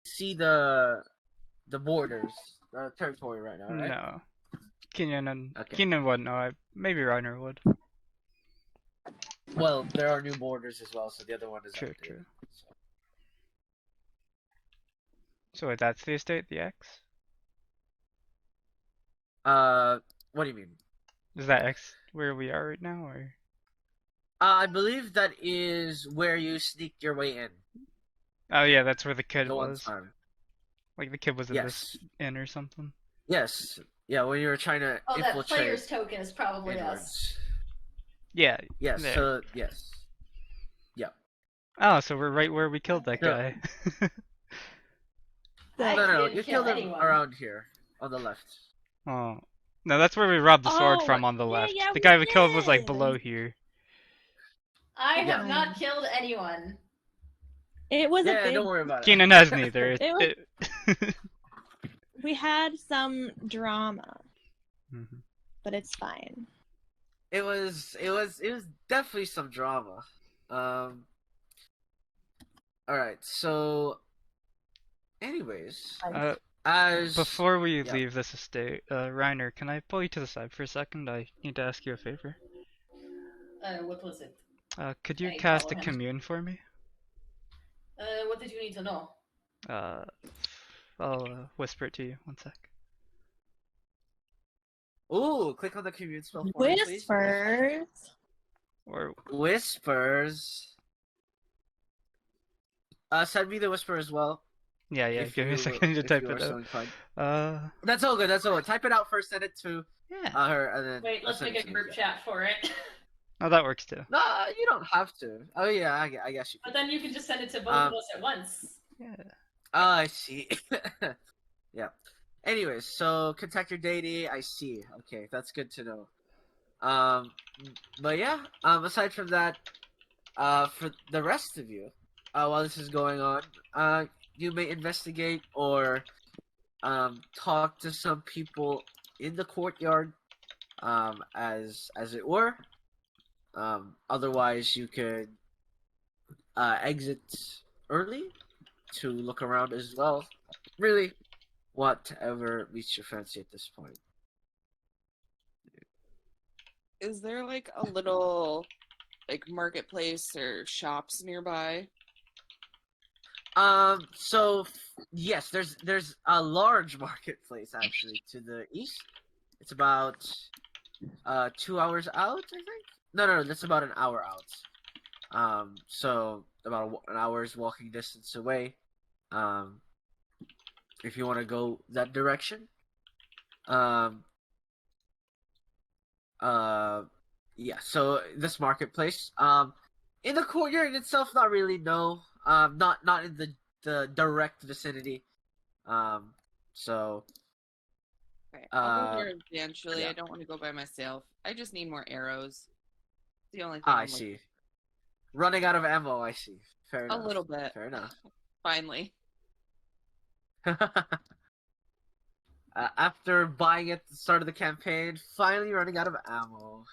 see the borders, the territory right now, right? No. Keenan Okay. wouldn't know. Maybe Reiner would. Well, there are new borders as well, so the other one is True, updated. true. So wait, that's the estate, the X? What do you mean? Is that X where we are right now, or? I believe that is where you sneak your way in. Oh yeah, that's where the kid The one was. time. Like the kid was in this Yes. inn or something. Yes. Yeah, when you were trying to Oh, that infiltrate player's token is probably us. inwards. Yeah. Yes. There. So yes. Yeah. Oh, so we're right where we killed that No. guy. I No. didn't You kill killed him anyone. around here on the left. Oh. No, that's where we robbed the sword Oh, from on the yeah, left. yeah, The we guy we killed was like did. below here. I Yeah. have not killed anyone. It was a Yeah, big. don't worry about it. Keenan has neither. It was- We had some drama, Mhm. but it's fine. It was definitely some drama. All right. So, anyways, as Before we yeah. leave this estate, Reiner, can I pull you to the side for a second? I need to ask you a favor. What was it? Could you Hey, cast a follow him. commune for me? What did you need to know? I'll whisper it to you. One sec. Ooh, click on the commune spell for me, please. Whispers. Or Whispers. Send me the whisper as well. yeah, if give me a you- second to if type you are it so out. inclined. That's all good. That's all good. Type it out first. Send it to yeah. her, and then Wait, let's send make it a to me, group yeah. chat for it. Oh, that works too. No, you don't have to. Oh yeah, I guess you But can. then you can just send it to both of us at once. Yeah. I see. Yeah. Anyways, so contact your deity. I see. Okay, that's good to know. But yeah. Aside from that, for the rest of you, while this is going on, you may investigate or talk to some people in the courtyard, as it were. Otherwise, you could exit early to look around as well. Really, whatever meets your fancy at this point. Is there like a little like marketplace or shops nearby? So yes, there's a large marketplace actually to the east. It's about 2 hours out, I think. No, that's about an hour out. So about an hour's walking distance away. If you want to go that direction. Yeah. So this marketplace. In the courtyard itself, not really. No. Not in the direct vicinity. So. Okay, I'll go there eventually. yeah. I don't want to go by myself. I just need more arrows. It's the only thing. I see. Running out of ammo. I see. Fair A enough. little bit. Fair enough. Finally. After buying at the start of the campaign, finally running out of ammo.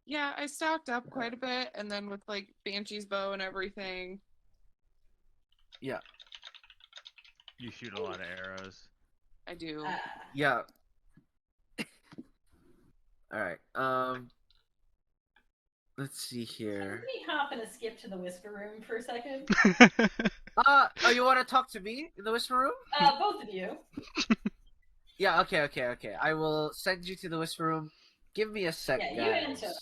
Yeah, I stocked up quite a bit, and then with like Banshee's bow and everything. Yeah. You shoot a lot of arrows. I do. Yeah. All right. Let's see here. Can we hop and skip to the whisper room for a second? Oh, you want to talk to me in the whisper room? Both of you. Yeah. Okay. I will send you to the whisper room. Give me a sec, Yeah, you guys. enter.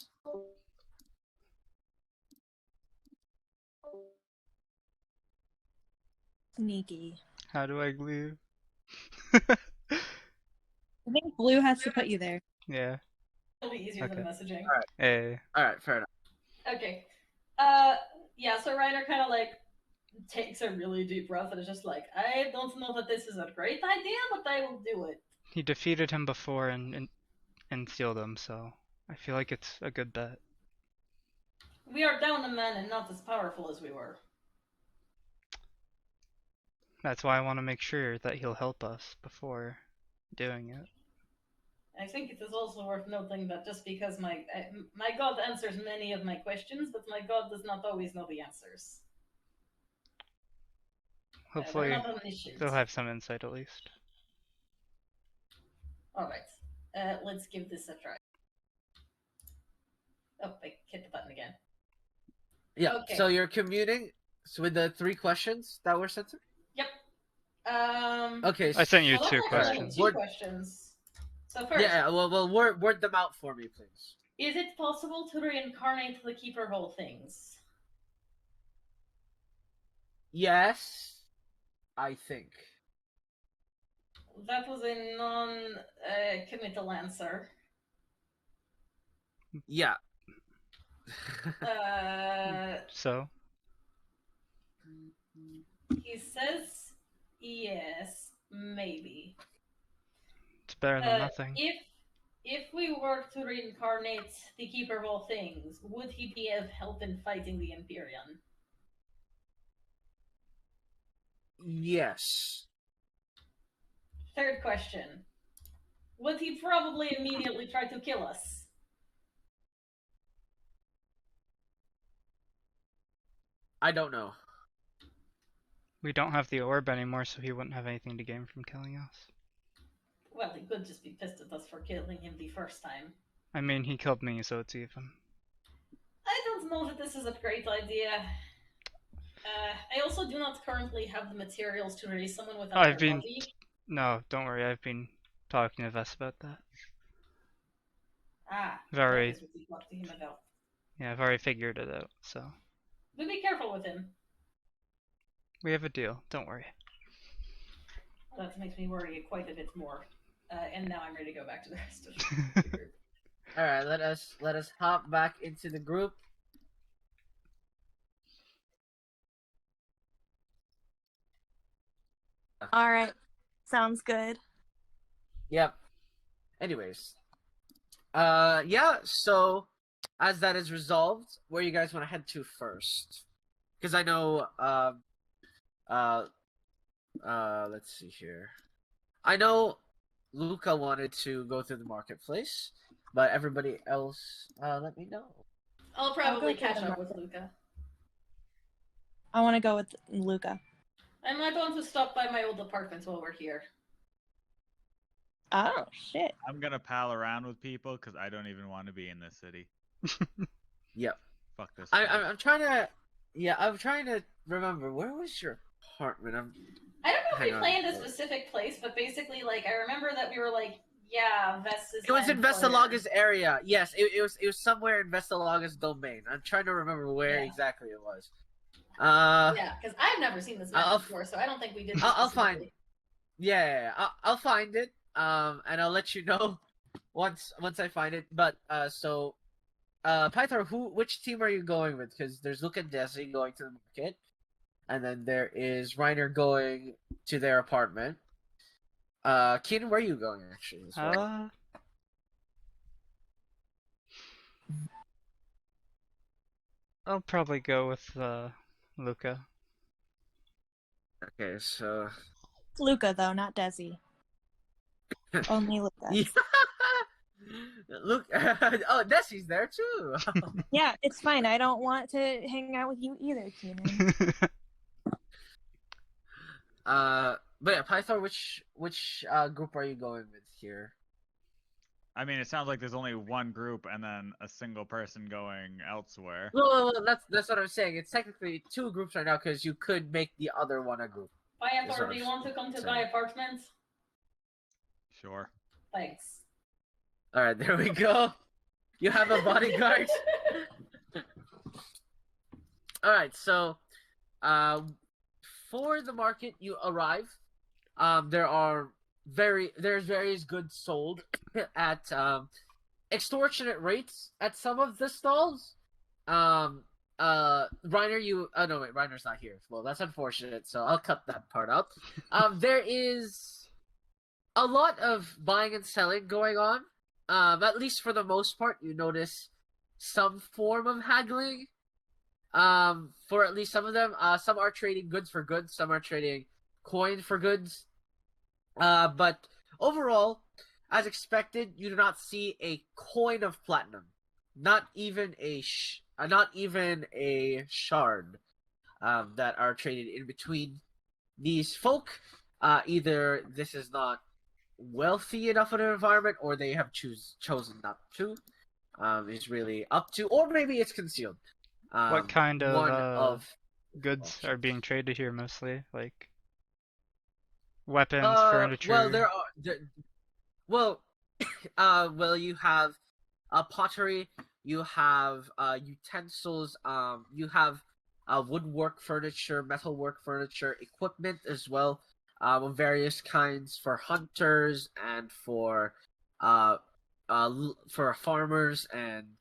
Sneaky. How do I leave? I think Blue has to put you there. Yeah. It'll be easier than Okay. messaging. All right. Hey. All right. Fair enough. Okay. Yeah, so Reiner kind of like takes a really deep breath and is just like, I don't know that this is a great idea, but I will do it. He defeated him before and sealed him, so I feel like it's a good bet. We are down a man and not as powerful as we were. That's why I want to make sure that he'll help us before doing it. I think it is also worth noting that just because my god answers many of my questions, but my god does not always know the answers. Hopefully, they're not omniscient. they'll have some insight at least. Alright. Let's give this a try. Oh, I hit the button again. Yeah. Okay. So you're commuting with the 3 questions that were sent to? Yep. Okay. I sent you well, two that's actually only questions. two Word- questions. So first, Yeah. Well, word them out for me, please. is it possible to reincarnate the keeper hole things? Yes, I think. That was a non-committal answer. Yeah. So, He says yes, maybe. it's better than nothing. If we were to reincarnate the keeper of all things, would he be of help in fighting the Empyrean? Yes. Third question. Would he probably immediately try to kill us? I don't know. We don't have the orb anymore, so he wouldn't have anything to gain from killing us. Well, he could just be pissed at us for killing him the first time. I mean, he killed me, so it's even. I don't know that this is a great idea. I also do not currently have the materials to release someone without I've their been. body. No, don't worry. I've been talking to Vess about that. Ah, Very. that is what we talked to him about. Yeah, I've already figured it out. So But be careful with him. we have a deal. Don't worry. That makes me worry quite a bit more. And now I'm ready to go back to the rest of the group. All right. Let us hop back into the group. All right. Sounds good. Yep. Anyways. Yeah, so as that is resolved, where you guys want to head to first? Because I know let's see here. I know Luca wanted to go through the marketplace, but everybody else let me know. I'll probably go for catch the up with market. Luca. I want to go with Luca. I might want to stop by my old apartment while we're here. Oh shit. I'm gonna pal around with people because I don't even want to be in this city. Yep. Fuck this. I, place. I'm trying to I'm trying to remember, where was your apartment? I don't know if Hang we on. planned a specific place, but basically, like, I remember that we were like, yeah, Vess is It was in my employer. Vestalaga's area. Yes, it was somewhere in Vestalaga's domain. I'm trying to remember where Yeah. exactly it was. Yeah, because I've never seen this map I'll- before, so I don't think we did this I'll find specifically. Yeah, I'll find it. And I'll let you know once I find it. But so Pythor, which team are you going with? Because there's Luke and Desi going to the market, and then there is Reiner going to their apartment. Keenan, where are you going actually? As well? I'll probably go with Luca. Okay, so Luca though, not Desi. Only Luca. yeah. Look, oh, Desi's there too. Yeah, it's fine. I don't want to hang out with you either, Keenan. But yeah, Pythor, which group are you going with here? I mean, it sounds like there's only one group and then a single person going elsewhere. No, that's what I'm saying. It's technically 2 groups right now because you could make the other one a group. Pythor, do you want to come to my apartment? Sure. Thanks. All right, there we go. You have a bodyguard. All right, so for the market you arrive. There's various goods sold at extortionate rates at some of the stalls. Reiner, Reiner's not here. Well, that's unfortunate, so I'll cut that part out. There is a lot of buying and selling going on. At least for the most part, you notice some form of haggling. For at least some of them, some are trading goods for goods, some are trading coin for goods. But overall, as expected, you do not see a coin of platinum, not even a shard, that are traded in between these folk, either this is not wealthy enough of an environment, or they have chosen not to. Is really up to, or maybe it's concealed. What kind of one of goods are being traded here mostly? Like weapons, well, furniture. well, well, you have pottery, you have utensils, you have woodwork furniture, metalwork furniture, equipment as well, of various kinds for hunters and for farmers and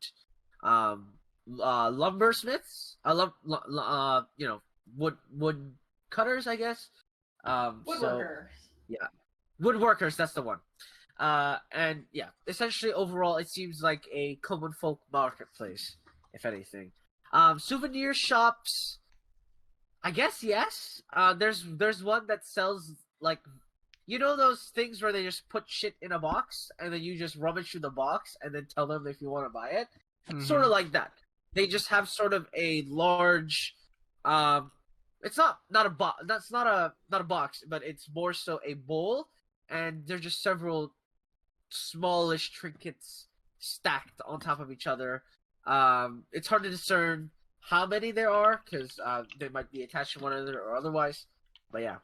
um, lumbersmiths, wood cutters, I guess. So Woodworker. yeah, woodworkers. That's the one. And yeah, essentially overall, it seems like a common folk marketplace, if anything. Souvenir shops. I guess yes. There's one that sells like, you know those things where they just put shit in a box and then you just rummage through the box and then tell them if you want to buy it. Sort of like that. They just have sort of a large, it's not a box. That's not a box, but it's more so a bowl, and there's just several smallish trinkets stacked on top of each other. It's hard to discern how many there are because they might be attached to one another or otherwise. But yeah,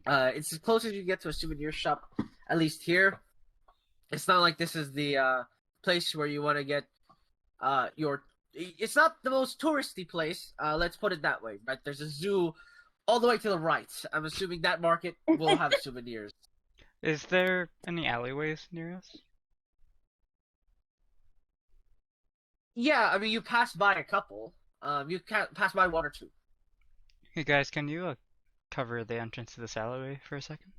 it's as close as you get to a souvenir shop, at least here. It's not like this is the place where you want to get your. It's not the most touristy place. Let's put it that way. Right? There's a zoo all the way to the right. I'm assuming that market will have souvenirs. Is there any alleyways near us? Yeah, I mean, you pass by a couple. You can't pass by one or two. Hey guys, can you cover the entrance to this alleyway for a second?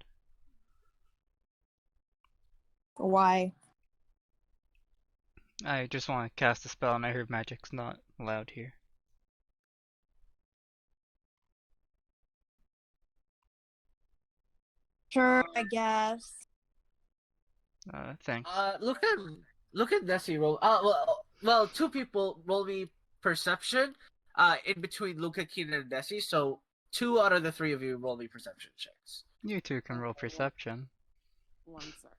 Why? I just want to cast a spell and I heard magic's not allowed here. Sure, I guess. Thanks. Look at Nessie roll. Well, two people roll me perception. In between Luca, Keenan, and Nessie. So 2 out of the 3 of you roll me perception checks. You two can roll perception. 1 second.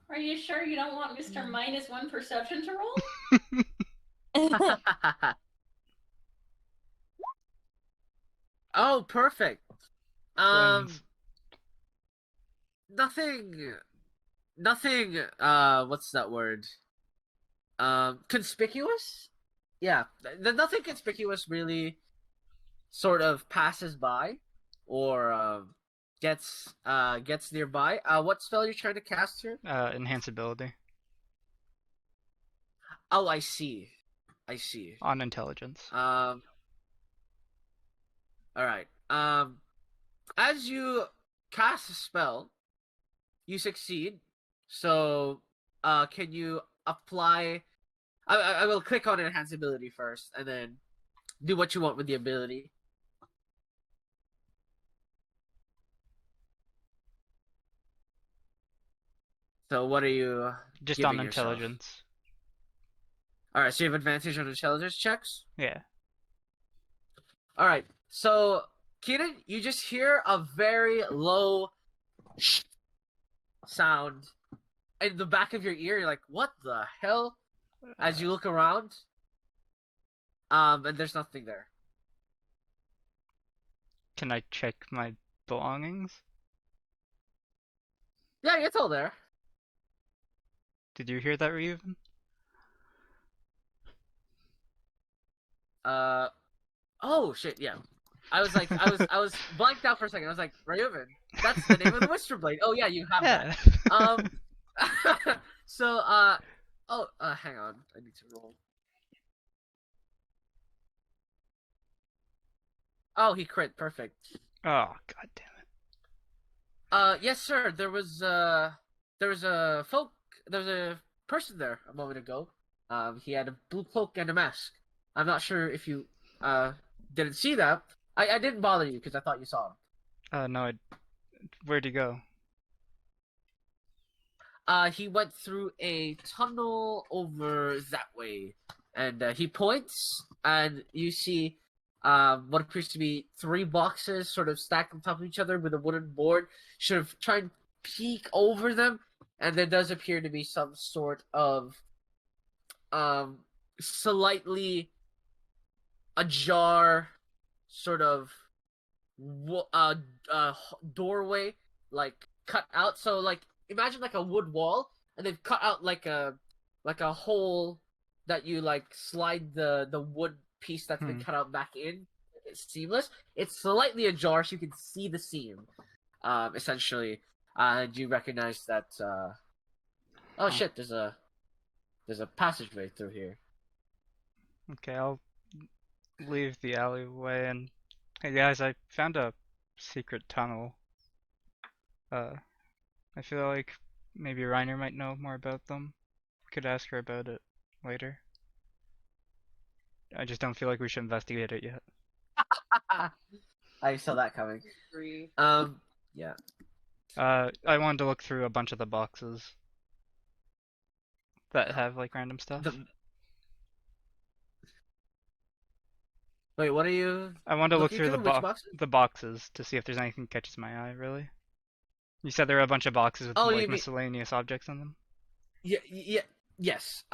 Are you sure you don't want Mr. -1 perception to roll? Oh, perfect. Twins. Nothing. What's that word? Conspicuous? Yeah, nothing conspicuous really sort of passes by or gets nearby. What spell are you trying to cast here? Enhance ability. Oh, I see. On intelligence. All right. As you cast a spell, you succeed. So, can you apply? I will click on enhance ability first, and then do what you want with the ability. So, what are you? Just on giving yourself? intelligence. All right. So you have advantage on intelligence checks. Yeah. All right. So, Keenan, you just hear a very low sound in the back of your ear. You're like, "What the hell?" As you look around, and there's nothing there. Can I check my belongings? Yeah, it's all there. Did you hear that, Reven? Oh shit, yeah. I was blanked out for a second. I was like, Rayovan, that's the name of the Whisper Blade. Oh yeah, you have that. So hang on, I need to roll. Oh, he crit, perfect. Oh, god damn it. Yes, sir. There was a person there a moment ago. He had a blue cloak and a mask. I'm not sure if you didn't see that. I didn't bother you because I thought you saw him. No, where'd he go? He went through a tunnel over that way, and he points, and you see what appears to be 3 boxes sort of stacked on top of each other with a wooden board. Sort of try and peek over them, and there does appear to be some sort of slightly ajar sort of doorway, like cut out. So like imagine like a wood wall, and they've cut out like a hole that you like slide the wood piece that's been cut out back in. It's seamless. It's slightly ajar, so you can see the seam. Essentially, do you recognize that? Oh shit! There's a passageway through here. Okay, I'll leave the alleyway and hey guys, I found a secret tunnel. I feel like maybe Reiner might know more about them. Could ask her about it later. I just don't feel like we should investigate it yet. I saw that coming. Agree. Yeah. I wanted to look through a bunch of the boxes that have like random stuff. Wait, what are you? I wanted to look looking through Which boxes? the boxes to see if there's anything that catches my eye, really. You said there were a bunch of boxes with Oh, you like mean- miscellaneous objects in them? Yes.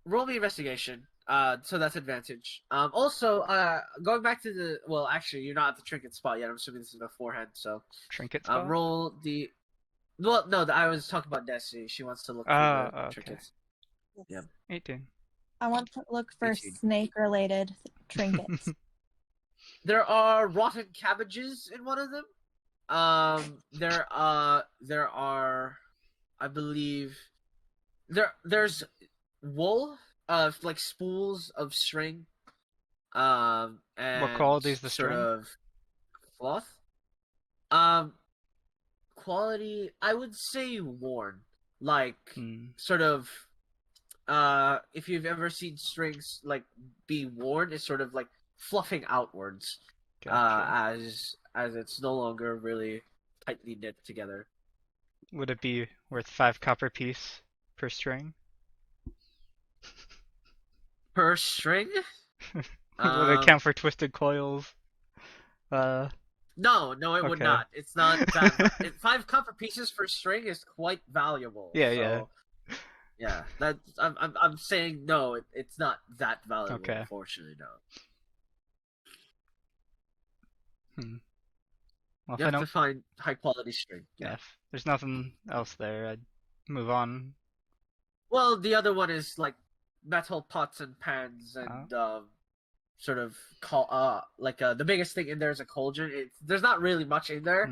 Roll me investigation. So that's advantage. Also, going back to the actually, you're not at the trinket spot yet. I'm assuming this is beforehand. So, Trinket spot? roll the. Well, no, I was talking about Desi. She wants to look for the okay. trinkets. 18. I want to look for 18. snake-related trinkets. There are rotten cabbages in one of them. There are, I believe, there's wool, like spools of string, and What quality is the sort string? of cloth. Quality, I would say worn, like sort of. If you've ever seen strings like be worn, it's sort of like fluffing outwards, Gotcha. as it's no longer really tightly knit together. Would it be worth 5 copper piece per string? Per string? Would it count for twisted coils? No, it would Okay. not. It's not that. 5 copper pieces per string is quite valuable. Yeah, so, yeah. Yeah, I'm saying no. It's not that valuable. Okay. Unfortunately, no. Well, if You I have don't, to find high quality string. yeah, if there's nothing else there, I'd move on. Well, the other one is like metal pots and pans and sort of the biggest thing in there is a cauldron. There's not really much in there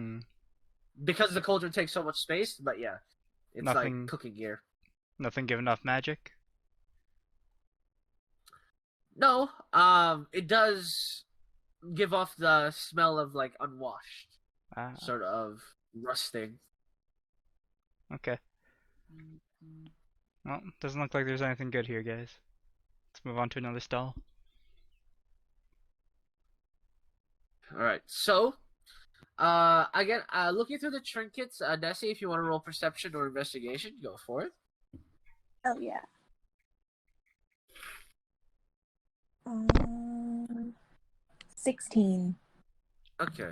because the cauldron takes so much space. But yeah, it's Nothing- like cooking gear. Nothing giving off magic? No, it does give off the smell of like unwashed, sort of rusting. Okay. Well, doesn't look like there's anything good here, guys. Let's move on to another stall. All right, so again, looking through the trinkets, Nessie, if you want to roll perception or investigation, go for it. Oh yeah. 16. Okay.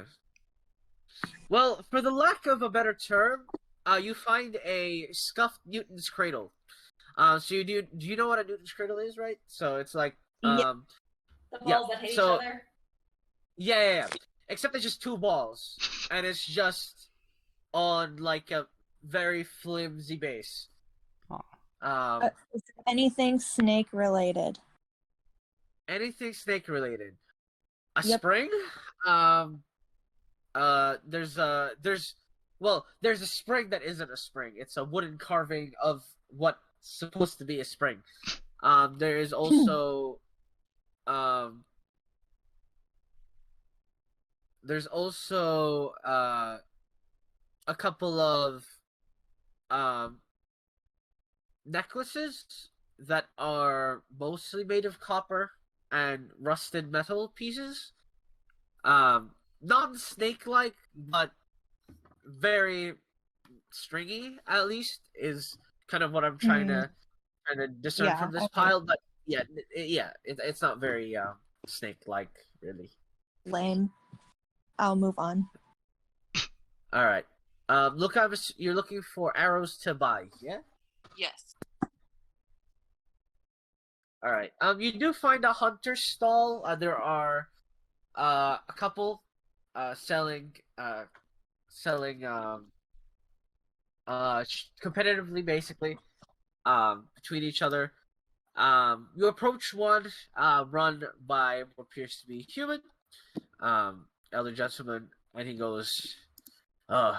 Well, for the lack of a better term, you find a scuffed Newton's cradle. So do you know what a Newton's cradle is, right? So it's like The balls that hate each so- other. yeah. Except it's just 2 balls, and it's just on like a very flimsy base. Is there anything snake-related? Anything snake related. A Yep. spring? There's a spring that isn't a spring. It's a wooden carving of what's supposed to be a spring. There is also a couple of necklaces that are mostly made of copper and rusted metal pieces. Non-snake-like, but very stringy, at least, is kind of what I'm trying to discern Yeah, from this okay. pile. But it's not very snake-like, really. Lame. I'll move on. All right. You're looking for arrows to buy, yeah? Yes. All right. You do find a hunter stall. There are a couple selling competitively, basically, between each other. You approach one run by what appears to be human, elder gentleman, and he goes, "Oi,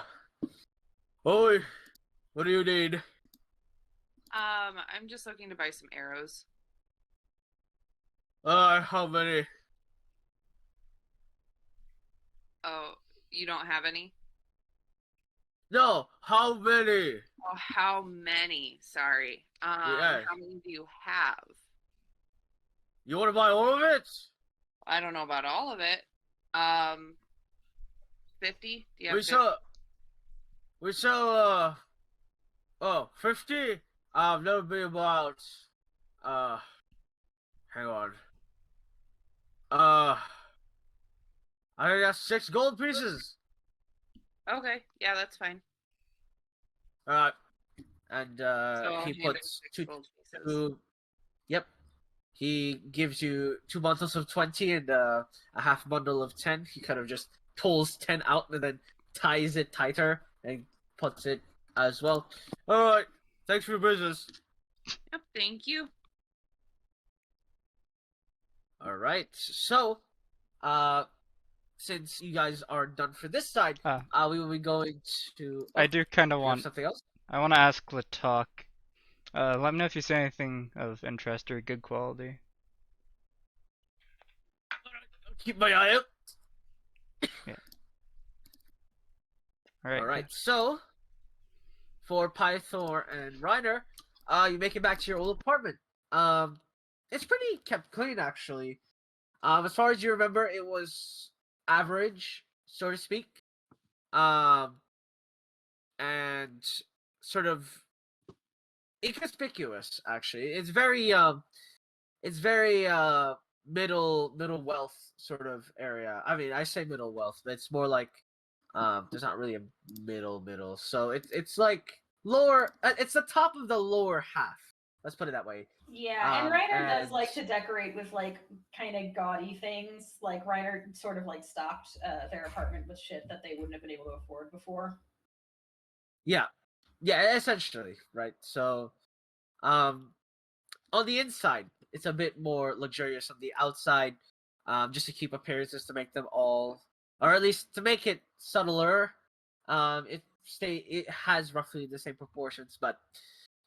what do you need?" I'm just looking to buy some arrows. How many? Oh, you don't have any? No, how many? Oh, how many? Sorry. Yes. How many do you have? You want to buy all of it? I don't know about all of it. 50? Do you have We 50? sell, 50? That would be about, uh, hang on. I think that's 6 gold pieces. Okay, yeah, that's fine. Alright. And, So I'll he hand him puts 6 two, gold pieces. yep. He gives you 2 bundles of 20 and, a half bundle of 10. He kind of just pulls 10 out and then ties it tighter and puts it as well. Alright. Thanks for your business. Yep, thank you. Alright. So, since you guys are done for this side, we will be going to. Oh, I do kind of you have want. something else? I want to ask Latok. Let me know if you see anything of interest or good quality. I'll keep my eye out. Alright. All right. So, for Pythor and Reiner, you make it back to your old apartment. It's pretty kept clean actually. As far as you remember, it was average, so to speak. And sort of inconspicuous actually. It's very middle wealth sort of area. I mean, I say middle wealth, but it's more like there's not really a middle. So it's like lower. It's the top of the lower half. Let's put it that way. Yeah, and Reiner does and- like to decorate with like kind of gaudy things. Like Reiner sort of like stocked their apartment with shit that they wouldn't have been able to afford before. Yeah, essentially, right? So, on the inside, it's a bit more luxurious. On the outside, just to keep appearances, to make them all, or at least to make it subtler. It has roughly the same proportions, but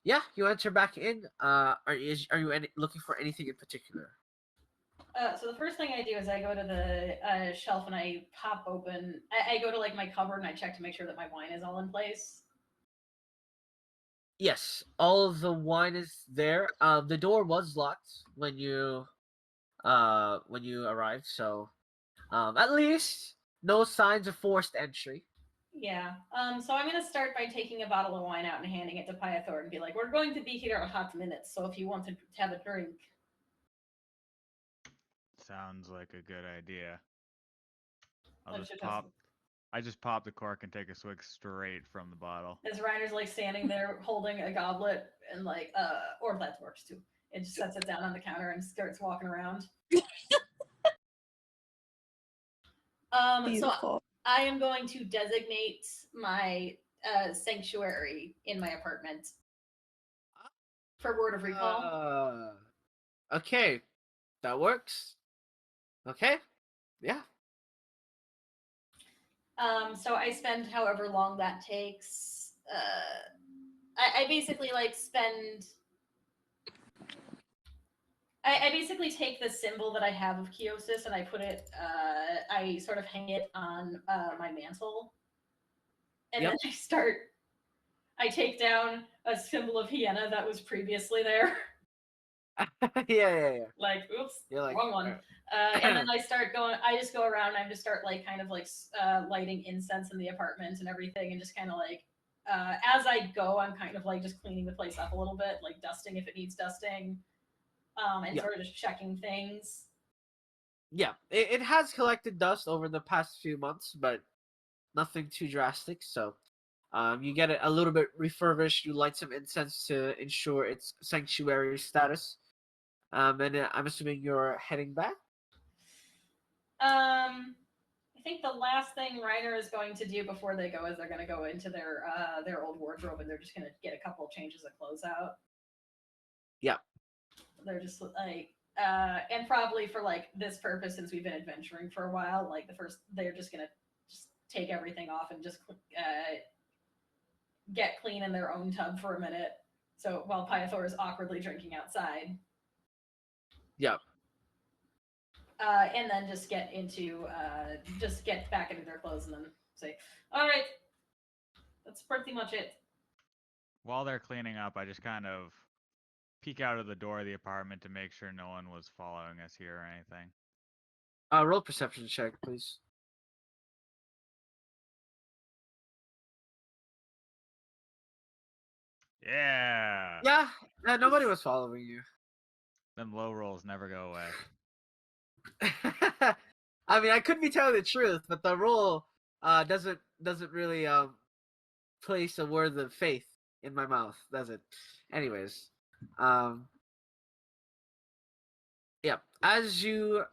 yeah, you enter back in. Are you looking for anything in particular? So the first thing I do is I go to the shelf and I pop open. I go to like my cupboard and I check to make sure that my wine is all in place. Yes, all of the wine is there. The door was locked when you arrived, so at least no signs of forced entry. Yeah. So I'm gonna start by taking a bottle of wine out and handing it to Pythor and be like, "We're going to be here a hot minute, so if you want to have a drink." Sounds like a good idea. I'll Let's just just- pop. I just pop the cork and take a swig straight from the bottle. As Reiner's like standing there holding a goblet and like, or that works too. It just sets it down on the counter and starts walking around. So Beautiful. I am going to designate my sanctuary in my apartment for word of recall. Okay, that works. Okay, yeah. So I spend however long that takes. I basically like spend. I basically take the symbol that I have of Kiosis and I put it. I sort of hang it on my mantle, and Yep. then I take down a symbol of Hyena that was previously there. yeah. Like, oops, You're like, wrong one. And then I start going. I just go around and I just start like kind of like lighting incense in the apartment and everything, and just kind of like as I go, I'm kind of like just cleaning the place up a little bit, like dusting if it needs dusting, and Yeah. sort of just checking things. yeah, it has collected dust over the past few months, but nothing too drastic. So, you get it a little bit refurbished. You light some incense to ensure its sanctuary status. And I'm assuming you're heading back. I think the last thing Reiner is going to do before they go is they're going to go into their old wardrobe and they're just going to get a couple of changes of clothes out. Yeah. They're just like, and probably for like this purpose, since we've been adventuring for a while, like they're just going to just take everything off and just get clean in their own tub for a minute. So while Pythor is awkwardly drinking outside. Yeah. And then just get back into their clothes and then say, all right, that's pretty much it. While they're cleaning up, I just kind of peek out of the door of the apartment to make sure no one was following us here or anything. Roll perception check, please. Yeah. Yeah, nobody was following you. Them low rolls never go away. I mean, I could be telling the truth, but the roll doesn't really place a word of faith in my mouth, does it? Anyways, yeah. As you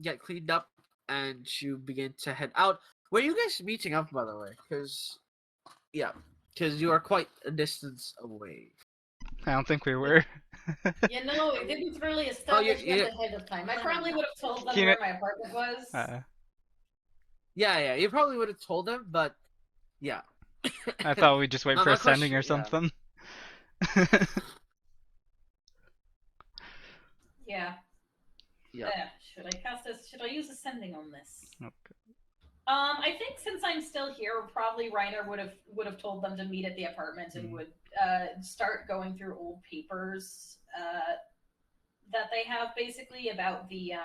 get cleaned up and you begin to head out, were you guys meeting up, by the way? Because you are quite a distance away. I don't think we were. You know, it didn't really establish that ahead of time. I probably would have told them where my apartment was. Yeah, you probably would have told them, but yeah. I thought we'd just wait for a sending or something. Yeah. Yeah. Should I cast this? Should I use a sending on this? Okay. I think since I'm still here, probably Reiner would have told them to meet at the apartment and would start going through old papers that they have basically about the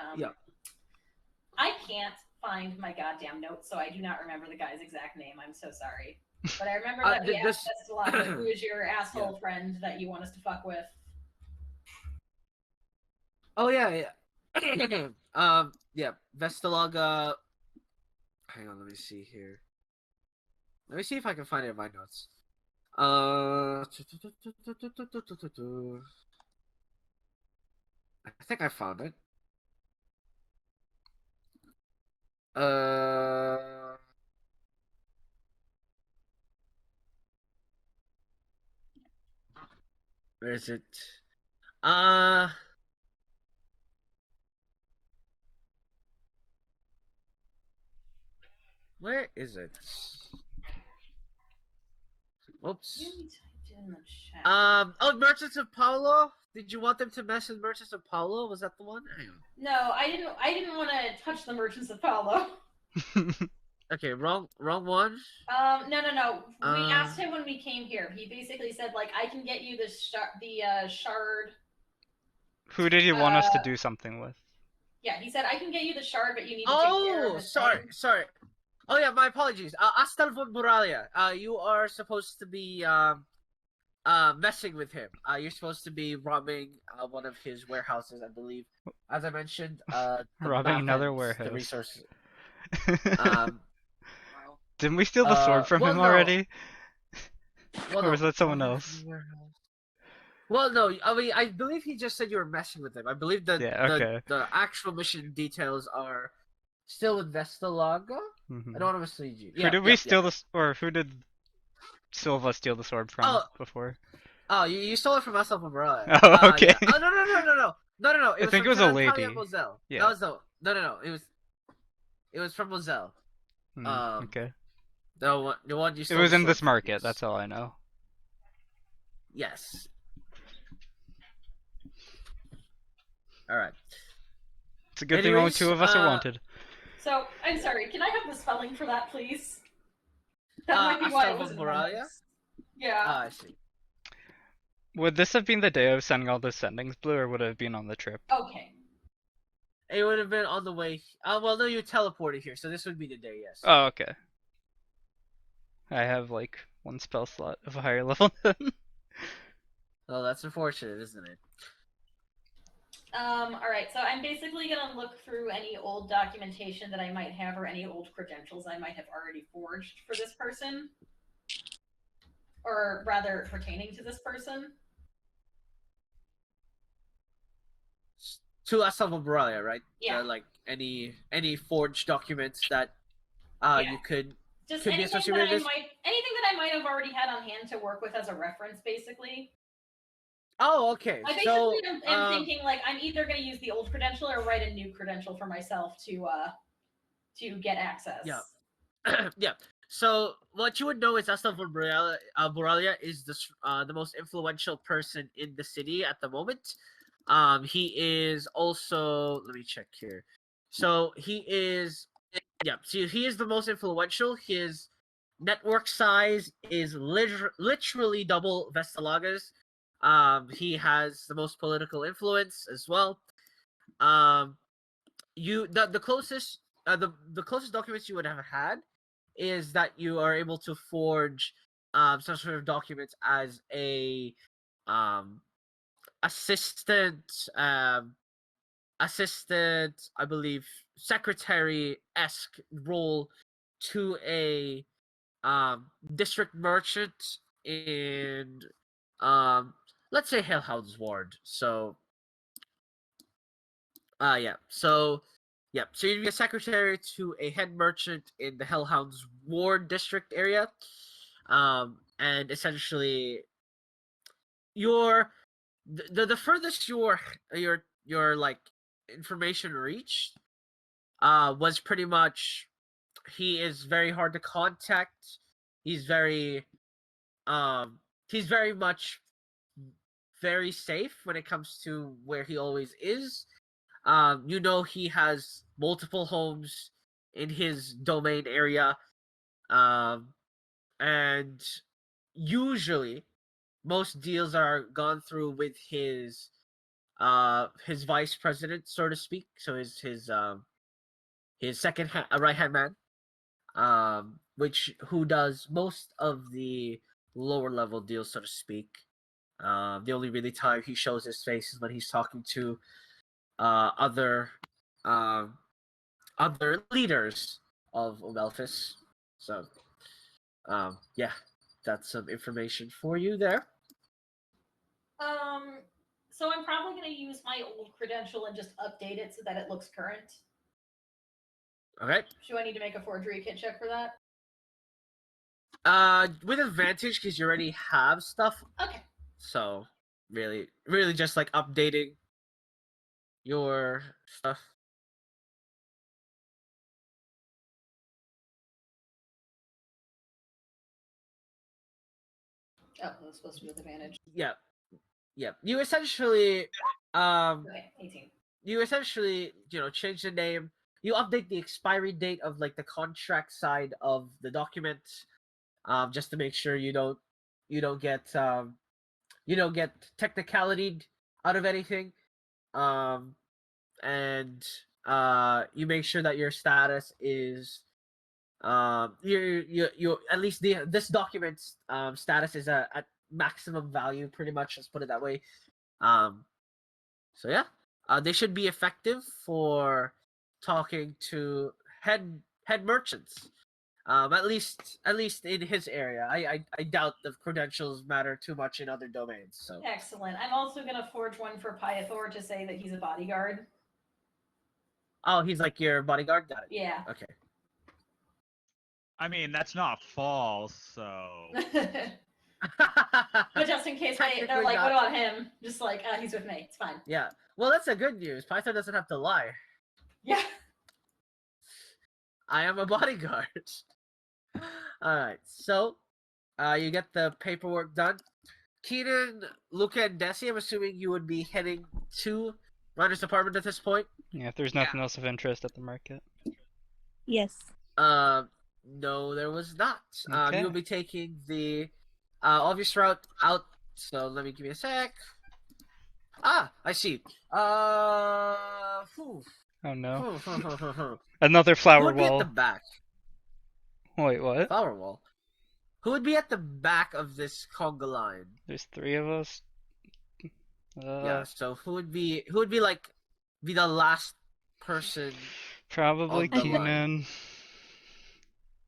I can't find my goddamn notes, so I do not remember the guy's exact name. I'm so sorry. But I remember that we asked Vestalanga, who is your asshole friend that you want us to fuck with. Oh yeah. Yeah, Vestalanga. Hang on, let me see here. Let me see if I can find it in my notes. I think I found it. Where is it? Where is it? Whoops. Oh, Merchants of Paulo? Did you want them to mess with Merchants of Paulo? Was that the one? Hang on. No, I didn't want to touch the Merchants of Paulo. Okay, wrong one. No. We asked him when we came here. He basically said, like, I can get you the shard. Who did he want us to do something with? Yeah, he said, I can get you the shard, but you need to take care of the sorry. Oh yeah, my apologies. Astal von Muralia. You are supposed to be messing with him. You're supposed to be robbing one of his warehouses, I believe. As I mentioned, robbing another warehouse. The resources. Didn't we steal the sword from him already? Well, or was that someone else? Well, no. I mean, I believe he just said you were messing with him. I believe that the actual mission details are still with Vestalanga. I don't want to mislead you. Who did we steal or who did Silva steal the sword from before? Oh, you stole it from myself and Mariah. Oh, okay. Yeah. Oh, no. I think it was a lady. Yeah. That was no. It was from Moselle. Okay. The one you stole. It was in this market. That's all I know. Yes. All right. It's a good thing only two of us are wanted. So, I'm sorry, can I have the spelling for that, please? That might be why it was in the notes. Yeah. I see. Would this have been the day of sending all the sendings, Blue, or would it have been on the trip? Okay. It would have been on the way. Well, no, you teleported here, so this would be the day, yes. Oh, okay. I have, like, one spell slot of a higher level than. Oh, that's unfortunate, isn't it? Alright, so I'm basically gonna look through any old documentation that I might have or any old credentials I might have already forged for this person. Or rather, pertaining to this person. To Asava Borrelia, right? Yeah. Like any forged documents that Yeah. you could Just be anything associated that with this? anything that I might have already had on hand to work with as a reference, basically. Oh, okay. I basically am thinking like I'm either going to use the old credential or write a new credential for myself to get access. Yeah. Yeah. So what you would know is Asaf Borrelia is the most influential person in the city at the moment. He is also, let me check here. So he is, yeah. So he is the most influential. His network size is literally double Vestalaga's. He has the most political influence as well. The closest the closest documents you would have had is that you are able to forge some sort of documents as a um assistant assistant, I believe, secretary-esque role to a district merchant in um let's say Hellhound's Ward. So yeah. So so you'd be a secretary to a head merchant in the Hellhounds Ward district area. And essentially your the furthest your like information reached was pretty much he is very hard to contact. He's very he's very much very safe when it comes to where he always is. You know, he has multiple homes in his domain area. And usually most deals are gone through with his vice president, so to speak. So his second right hand man, which who does most of the lower level deals, so to speak. The only really time he shows his face is when he's talking to other um other leaders of Elphis. So yeah, that's some information for you there. So I'm probably going to use my old credential and just update it so that it looks current. Okay. Do I need to make a forgery kit check for that? With advantage because you already have stuff. Okay. So really just like updating your stuff. Oh, that was supposed to be with advantage. Yeah. You essentially Okay, 18. you essentially, change the name. You update the expiry date of like the contract side of the document, just to make sure you don't get technicality out of anything. And you make sure that your status is you at least this document's status is at maximum value, pretty much. Let's put it that way. So yeah, they should be effective for talking to head merchants. At least in his area. I doubt the credentials matter too much in other domains. So Excellent. I'm also gonna forge one for Pythor to say that he's a bodyguard. oh, he's like your bodyguard. Got it. Yeah. Okay. I mean, that's not false, so. But just in case they're like, what about him? Just like, he's with me. It's fine. Yeah. Well, that's the good news. Python doesn't have to lie. Yeah. I am a bodyguard. Alright, so you get the paperwork done. Keenan, Luca, and Desi, I'm assuming you would be heading to Runner's apartment at this point? Yeah, if there's nothing else of interest at the market. Yes. No, there was not. Okay. You'll be taking the obvious route out, so let me give you a sec. Ah, I see. Oh no. Who Another flower would be at wall. the back? Wait, what? Flower wall. Who would be at the back of this conga line? There's 3 of us. Yeah. So who would be like be the last person Probably on the line? Keenan.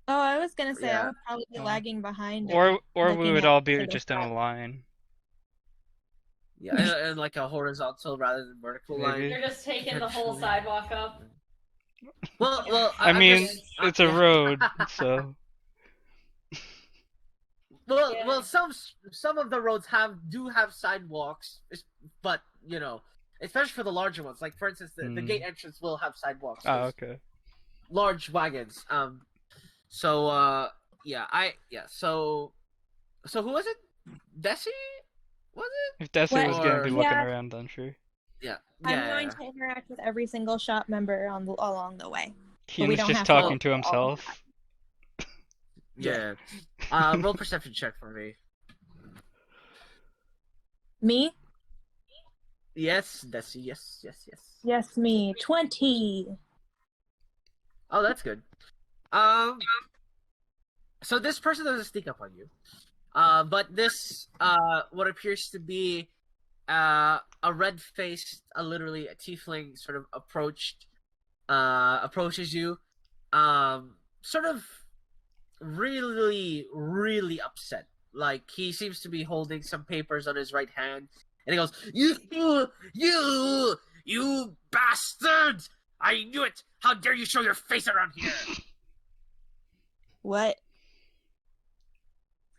Oh, I was gonna say I Yeah. would probably be Yeah. lagging behind. Or we looking would at all be to the just in a side. line. Yeah, and like a horizontal rather than vertical line. Maybe. You're just taking the whole Potentially. sidewalk up. Well, I I'm mean, just, it's a yeah. road, so Well, some of the roads do have sidewalks, but you know, especially for the larger ones. Like for instance, the gate entrance will have sidewalks. oh, 'cause okay. Large wagons. So So who was it? Desi? Was it? If Desi was gonna Or be looking Yeah. around, then sure. yeah. I'm Yeah. going to interact with every single shop member along the way. Keenan's don't just have to talking look to at all of himself. Yeah. Roll perception check for me. Me? Yes, Desi. Yes. Yes, me. 20. Oh, that's good. So this person doesn't sneak up on you. But this what appears to be a red-faced, literally a tiefling sort of approaches you, sort of really, really upset. Like he seems to be holding some papers on his right hand, and he goes, You bastard! I knew it! How dare you show your face around here! What?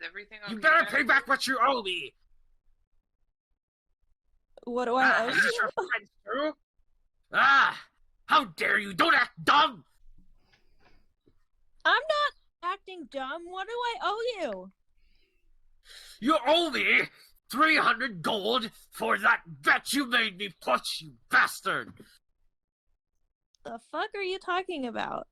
Is everything You okay better back pay there? back what you owe me! What do I owe Is this you? your friend too? How dare you! Don't act dumb! I'm not acting dumb. What do I owe you? You owe me 300 gold for that bet you made me put, you bastard! The fuck are you talking about?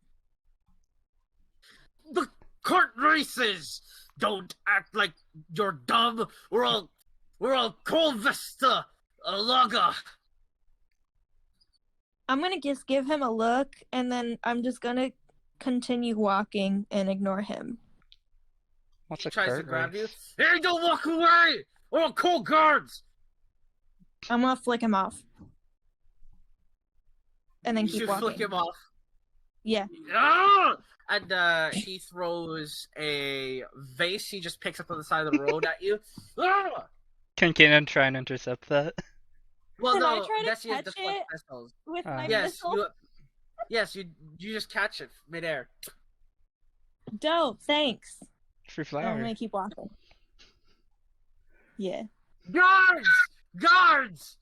The court races! Don't act like you're dumb. We're all Cold Vista, Alaga. I'm gonna just give him a look, and then I'm just gonna continue walking and ignore him. What's He a tries to cart grab you. race? Hey, don't walk away! Or I'll call guards! I'm gonna flick him off. And then keep You walking. flick him off. Yeah. And he throws a vase he just picks up on the side of the road at you. Ah! Can Keenan try and intercept that? Well, Can I no, try to that's his catch deflect it? missiles. With my Yes, missile? you just catch it midair. Dope, thanks. Free I'm flower. gonna keep walking. Yeah. Guards! Guards!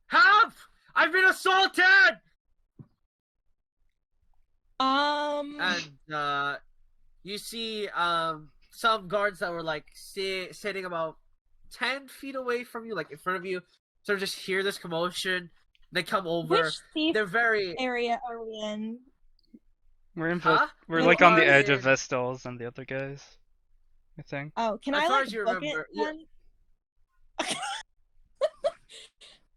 Help! I've been assaulted! And you see some guards that were like sitting about 10 feet away from you, like in front of you, sort of just hear this commotion. They come over. Which thief They're very area are we in? We're Huh? we're You like on the are edge of in- Vestals and the other guys, I think. Oh, can As I far like as you book remember, it yeah. then?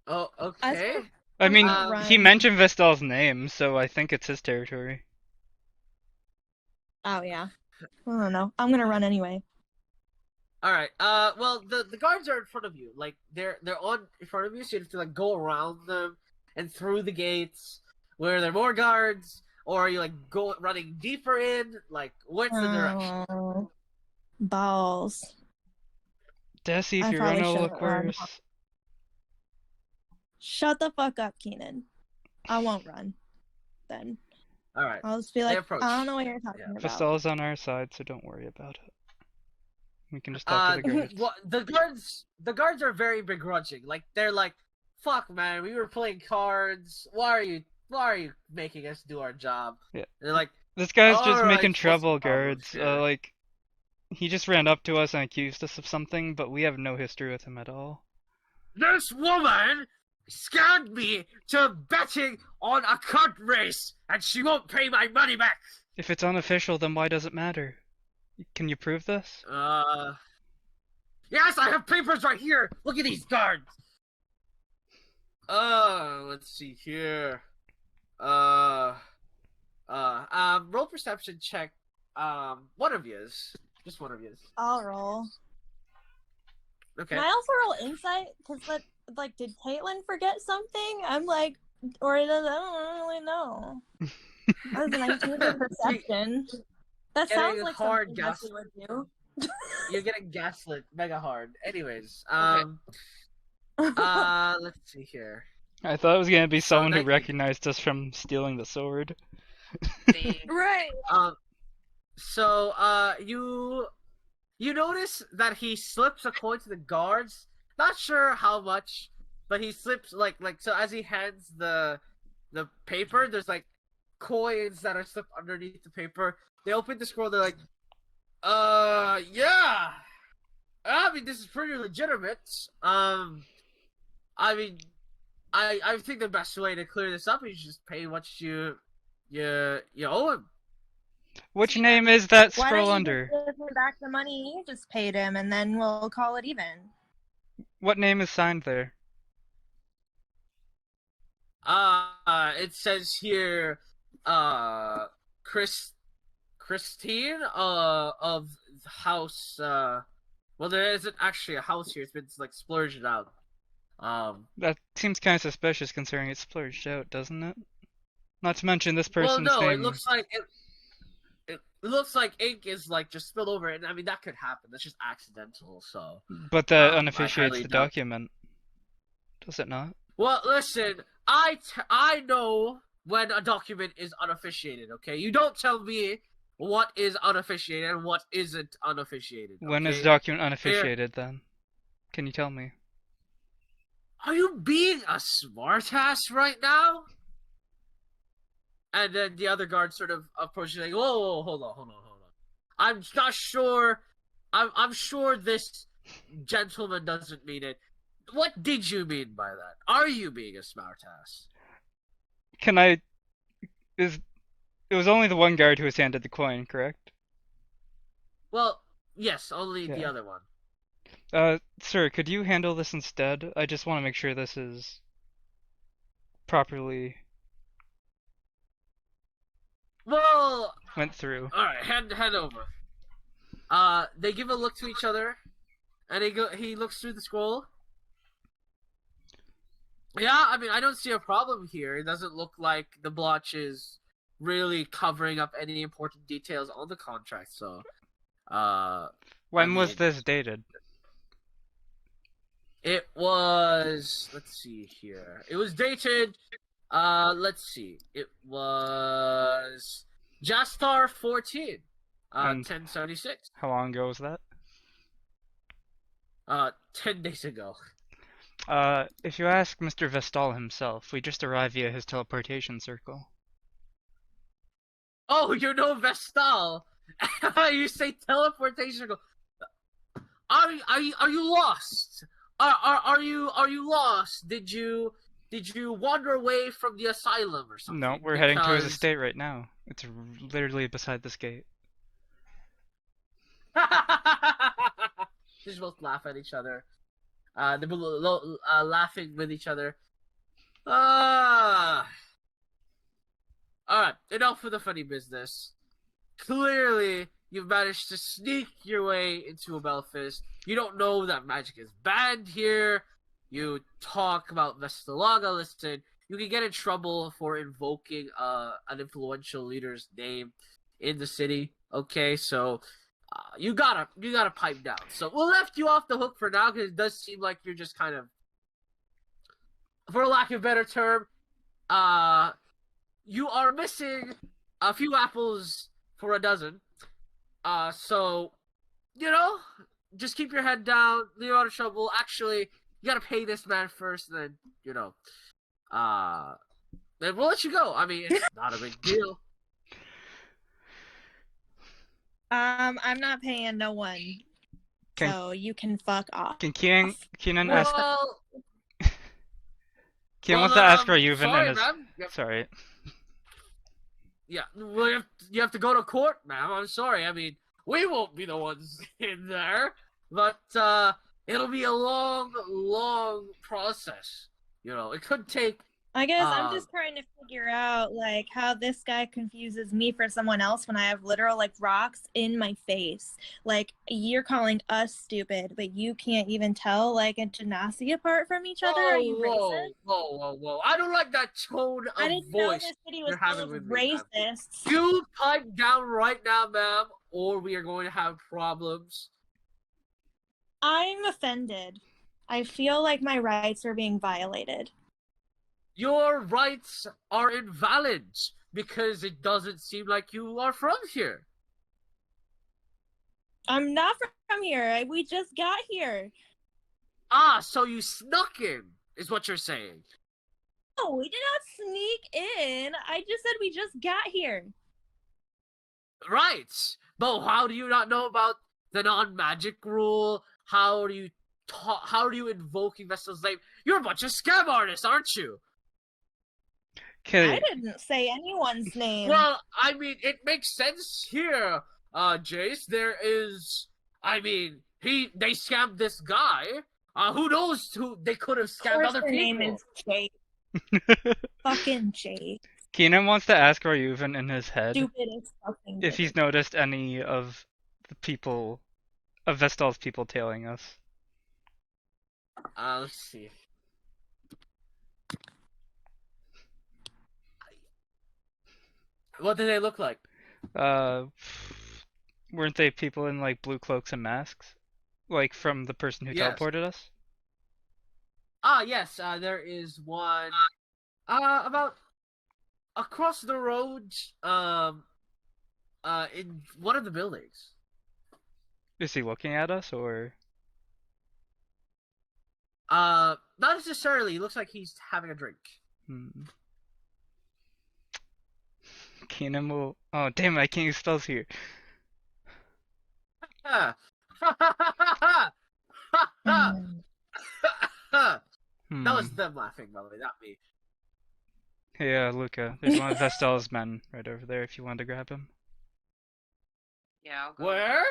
Oh, okay. I mean, Um, he mentioned Vestal's name, so I think it's his territory. Oh yeah. I don't know. I'm gonna run anyway. All right. Well, the guards are in front of you. Like they're on in front of you, so you have to like go around them and through the gates where there are more guards, or you like go running deeper in. Like what's the direction? Oh, balls. Desi, if I you probably run, it'll shouldn't look run. worse. Shut the fuck up, Keenan. I won't run. Then All right. I'll just be They like, approach. I don't know what you're talking Yeah. about. Vestal's on our side, so don't worry about it. We can just talk to the guards. Well, the guards are very begrudging. Like they're like, "Fuck, man, we were playing cards. Why are you making us do our job?" Yeah. And they're like, This guy's just "Alright, making what's the trouble, problem guards. here?" Like, he just ran up to us and accused us of something, but we have no history with him at all. This woman scared me to betting on a cart race, and she won't pay my money back. If it's unofficial, then why does it matter? Can you prove this? Yes, I have papers right here. Look at these guards. Let's see here. Roll perception check. One of yous. Just one of yous. I'll roll. Okay. Can I also roll insight? Because like, did Caitlin forget something? I'm like, or I don't really know. That was a 19 for perception. That sounds Getting like hard something Jesse would do. You're getting gaslit mega hard. Anyways, Okay. let's see here. I thought it was gonna be So someone who 19. recognized us from stealing the sword. Right. So you notice that he slips a coin to the guards. Not sure how much, but he slips like so as he hands the paper. There's like coins that are slipped underneath the paper. They open the scroll. They're like, yeah. I mean, this is pretty legitimate. I mean, I think the best way to clear this up is just pay what you owe him. Which name is that Why scroll don't you under? just give him back the money you just paid him, and then we'll call it even? What name is signed there? It says here, Christine, of house, well, there isn't actually a house here. It's been like splurged out. That seems kind of suspicious considering it's splurged out, doesn't it? Not to mention this Well, person's no, name. it looks like it looks like ink is like just spilled over, and I mean that could happen. That's just accidental. So, But that I unofficiates highly the doubt. document. Does it not? Well, listen, I know when a document is unofficiated. Okay, you don't tell me what is unofficiated and what isn't unofficiated. When is okay? the document unofficiated then? Can you tell me? Are you being a smartass right now? And then the other guard sort of approaches, like, whoa, hold on. I'm not sure. I'm sure this gentleman doesn't mean it. What did you mean by that? Are you being a smartass? Can I... It was only the one guard who was handed the coin, correct? Well, yes, only the Yeah. other one. Sir, could you handle this instead? I just want to make sure this is properly Well, went through. all right, hand over. They give a look to each other, and he looks through the scroll. Yeah, I mean, I don't see a problem here. It doesn't look like the blotch is really covering up any important details on the contract. So, When was mean- this dated? it was. Let's see here. It was dated. Let's see. It was Jastar 14, And 1076. how long ago was that? 10 days ago. If you ask Mr. Vestal himself, we just arrived via his teleportation circle. Oh, you know Vestal. You say teleportation. Are you lost? Are you lost? Did you wander away from the asylum or something? No, we're heading to his Because- estate right now. It's literally beside this gate. Just both laugh at each other. They're laughing with each other. Alright, enough of the funny business. Clearly, you've managed to sneak your way into a Belfast. You don't know that magic is banned here. You talk about Vestalaga. Listen, you can get in trouble for invoking an influential leader's name in the city. Okay, so you gotta pipe down. So we'll left you off the hook for now because it does seem like you're just kind of, for lack of a better term, you are missing a few apples for a dozen. So, just keep your head down, leave out of trouble. Actually, you gotta pay this man first, and then, then we'll let you go. I mean, it's not a big deal. I'm not paying no one. Can- So you can fuck off. Can Keenan ask... Well, Keenan wants to ask sorry, Rayuven and his... ma'am. Sorry. Yeah, well, you have to go to court, ma'am. I'm sorry. I mean, we won't be the ones in there, but it'll be a long process. It could take I guess I'm Um, just trying to figure out like how this guy confuses me for someone else when I have literal like rocks in my face. Like you're calling us stupid, but you can't even tell like a genasi apart from each other. Are you racist? Whoa! I don't like that tone I of didn't know voice this city was you're full having of with me, ma'am. racists. You pipe down right now, ma'am, or we are going to have problems. I'm offended. I feel like my rights are being violated. Your rights are invalid because it doesn't seem like you are from here. I'm not from here. We just got here. Ah, so you snuck in, is what you're saying. No, we did not sneak in. I just said we just got here. Right. But how do you not know about the non-magic rule? How are you invoking Vestal's name? You're a bunch of scam artists, aren't you? Okay, I didn't say anyone's name. Well, I mean, it makes sense here, Jace. There is, I mean, they scammed this guy. Who knows who they could have Of scammed course other her people. name is Jake. Fucking Jake. Keenan wants to ask Ryuven in his head Stupid as fucking if he's Jake. noticed any of the people, of Vestal's people tailing us. Let's see. What do they look like? Weren't they people in like blue cloaks and masks? Like from the person who Yes. teleported us? Yes, there is one, about across the road, in one of the buildings. Is he looking at us or? Not necessarily. He looks like he's having a drink. Keenan will. Oh damn! I can't use spells here. Ha! That was them laughing, by the way, not me. Hey, Luca. There's one of Vestal's men right over there. If you want to grab him. Yeah, I'll go. Where?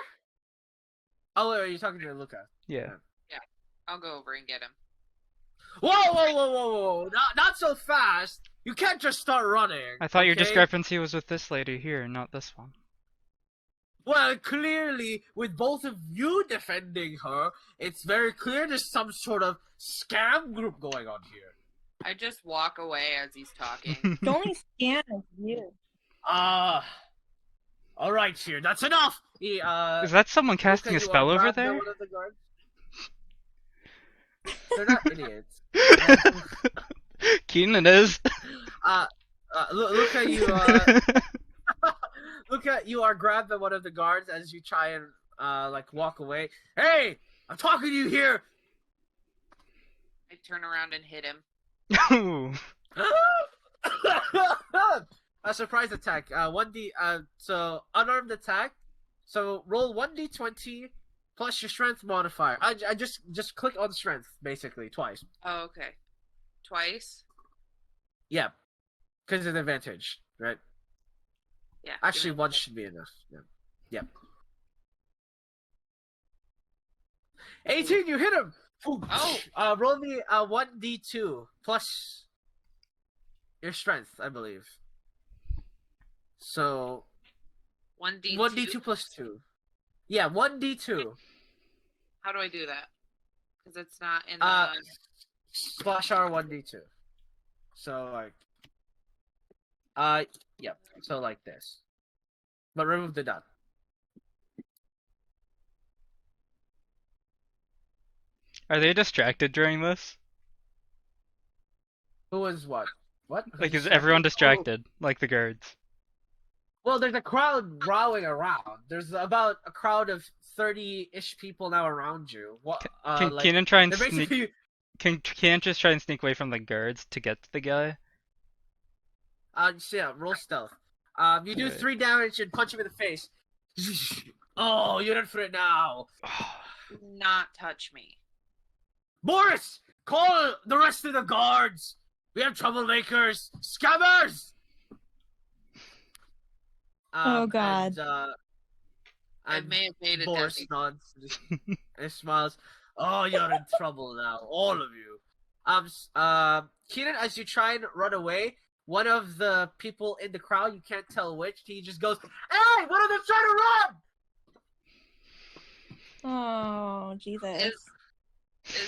Oh, wait, are you talking to Luca? Yeah. I'll go over and get him. Whoa! Not so fast! You can't just start running. I thought your okay? discrepancy was with this lady here, not this one. Well, clearly, with both of you defending her, it's very clear there's some sort of scam group going on here. I just walk away as he's talking. The only scam is you. Alright, here, that's enough! Is that someone casting a Luca, you spell over grabbed there? one of the guards. They're not idiots. Keenan is. Luca, you are grabbed by one of the guards as you try and like walk away. Hey, I'm talking to you here. I turn around and hit him. A surprise attack. 1d. So unarmed attack. So roll 1d20 plus your strength modifier. I just click on strength basically twice. Oh, okay. Twice? Yeah, because of the advantage, right? Yeah. Actually, one should be enough. Yeah. Yep. 18, you hit him! Oh! Roll me 1d2 plus your strength, I believe. So 1d2? 1d2 plus 2. Yeah, 1d2. How do I do that? Because it's not in the... Slash R 1d2. So yep. So like this. But remove the dot. Are they distracted during this? Who was what? What? Like, is everyone distracted? Like the guards? Well, there's a crowd rowing around. There's about a crowd of 30-ish people now around you. What? Can like, Keenan try and they're sneak? basically. Can Keenan just try and sneak away from the guards to get to the guy? So yeah, roll stealth. You do Alright. 3 damage and punch him in the face. Oh, you're in for it now. Do not touch me. Boris, call the rest of the guards. We have troublemakers, scammers. Oh, God. I And may have made a Boris deadly... nods and smiles. Oh, you're in trouble now, all of you. Keenan, as you try and run away, one of the people in the crowd, you can't tell which, he just goes, "Hey, one of them trying to run!" Oh, Jesus. Is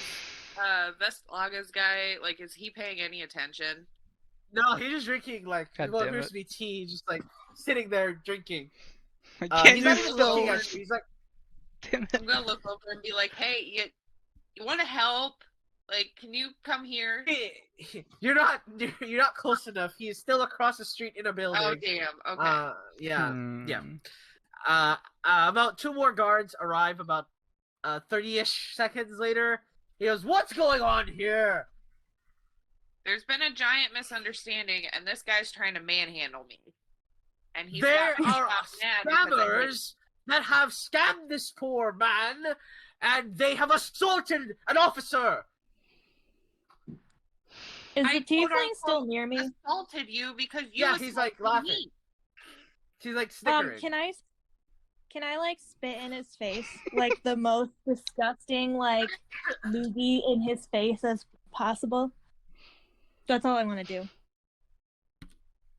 Vestlaga's guy, like, is he paying any attention? No, he's just drinking, like, God what damn appears it. to be tea, just, like, sitting there drinking. Can't He's you not even looking still? at you. He's like, Damn it. I'm gonna look over and be like, hey, you want to help? Like, can you come here? you're not close enough. He is still across the street in a building. Oh, damn. Okay. Yeah. Hmm. About 2 more guards arrive about 30-ish seconds later. He goes, "What's going on here?" There's been a giant misunderstanding, and this guy's trying to manhandle me. And he's There got are mad because I hit- scammers that have scammed this poor man, and they have assaulted an officer. Is I the tiefling quote-unquote still near me? assaulted you because you Yeah, he's, like, assaulted laughing. me. She's like snickering. Can I like spit in his face? Like the most disgusting, like loogie in his face as possible? That's all I want to do.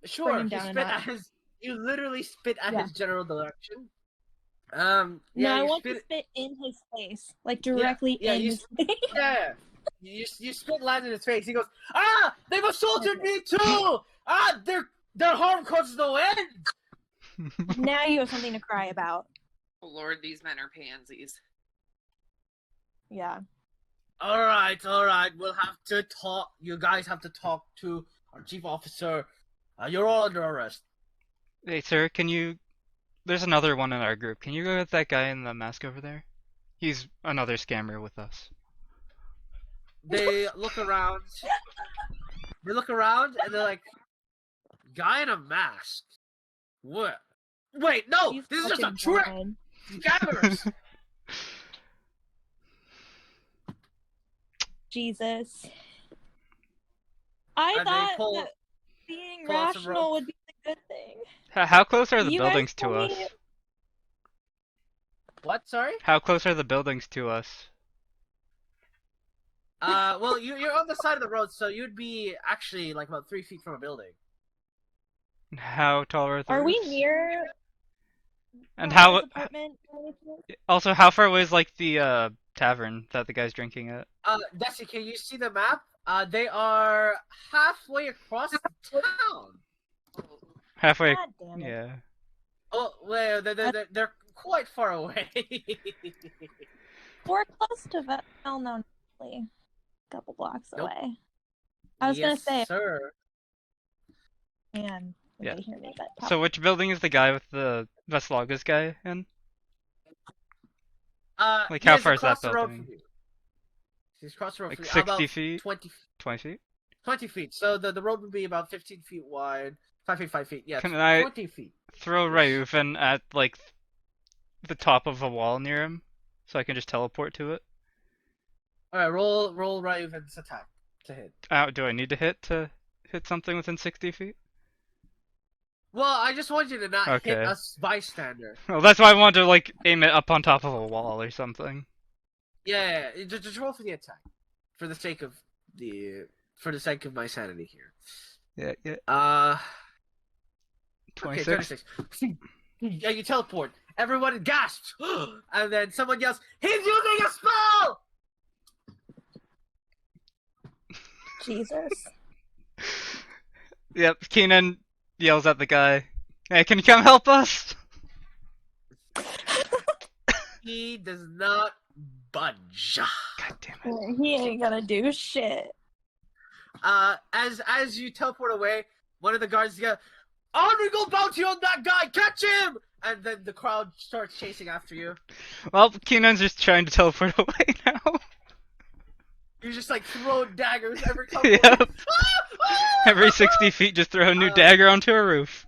Sure, him you down a spit notch. at his. You literally spit at Yeah. his general direction. No, Yeah, I you want spit. to spit in his face. Like directly yeah, in you his face. Yeah, you spit lands in his face. He goes, "Ah, they've assaulted me too. Ah, their harm causes no end." Now you have something to cry about. Oh, Lord, these men are pansies. Yeah. All right. We'll have to talk. You guys have to talk to our chief officer. You're all under arrest. Hey, sir, can you... There's another one in our group. Can you go get that guy in the mask over there? He's another scammer with us. They look around. And they're like, "Guy in a mask. What? Wait, no. He's This is just a fucking trick. blind. Scammers." Jesus. I And they thought pull- that being pull out some rational rope. would be the good thing. How close are the You guys buildings to told us? me- What? Sorry. How close are the buildings to us? Well, you're on the side of the road, so you'd be actually like about 3 feet from a building. How tall are the Are we roofs? near And Ryan's how... apartment or anything? Also, how far away is, like, the, tavern that the guy's drinking at? Desi, can you see the map? They are halfway across the town. Halfway... God damn it. Yeah. Oh, well, they're quite far away. We're close to well-known, a couple blocks Nope. away. I was gonna say, sir. man, Yeah. they hear me, but So which building is the guy with the Vestlaga's guy in? Like, he how is far is that across the road building? from you. He's across the road Like from you. 60 About feet? 20, 20 feet? 20 feet. So the road would be about 15 feet wide. 5 feet. Yeah, Can I 20 feet. throw Ryuven at, like, the top of a wall near him? So I can just teleport to it? Alright, roll Ryuven's attack to hit. Do I need to hit something within 60 feet? Well, I just want you to not hit Okay. a bystander. Well, that's why I wanted to, like, aim it up on top of a wall or something. Yeah. Just roll for the attack, for the sake of my sanity here. Yeah. 26? Okay, 26. Yeah, you teleport. Everyone gasps, and then someone yells, "He's using a spell!" Jesus. Yep, Keenan yells at the guy, "Hey, can you come help us?" He does not budge. God damn it. He ain't gonna do shit. As you teleport away, one of the guards goes, "Honorable bounty on that guy! Catch him!" And then the crowd starts chasing after you. Well, Keenan's just trying to teleport away now. You just like throw daggers every time. Yep. Every 60 feet, just throw a new dagger onto a roof.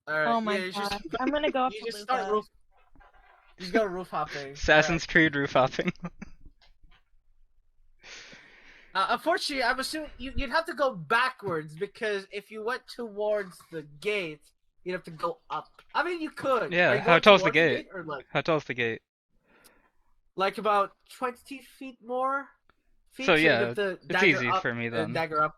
All right, Oh my yeah, god. I'm gonna go up You to just start Luca. roof. You just go roof hopping. Assassin's Creed roof hopping. Unfortunately, I'm assuming you'd have to go backwards because if you went towards the gate, you'd have to go up. I mean, you could. Yeah, Are you how going tall's the towards gate? Or How tall's the gate? like about 20 feet more? feet. So you yeah, lift the it's dagger easy up, for me then. Dagger up.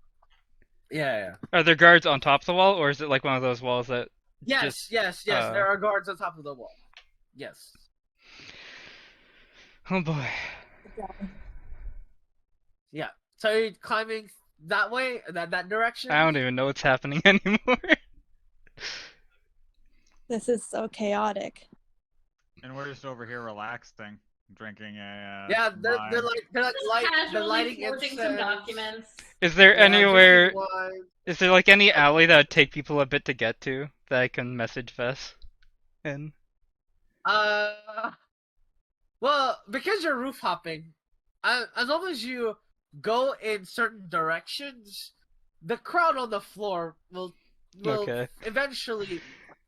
Yeah. Are there guards on top of the wall, or is it like one of those walls that Yes. just There are guards on top of the wall. Yes. Oh boy. Yeah. So you're climbing that way, that direction. I don't even know what's happening anymore. This is so chaotic. And we're just over here relaxing, drinking a. Yeah, they're wine. they're lighting forging some incense. documents. Is there Yeah, anywhere? drinking wine. Is there like any alley that would take people a bit to get to that I can message Vess in? Well, because you're roof hopping, as long as you go in certain directions, the crowd on the floor will Okay. eventually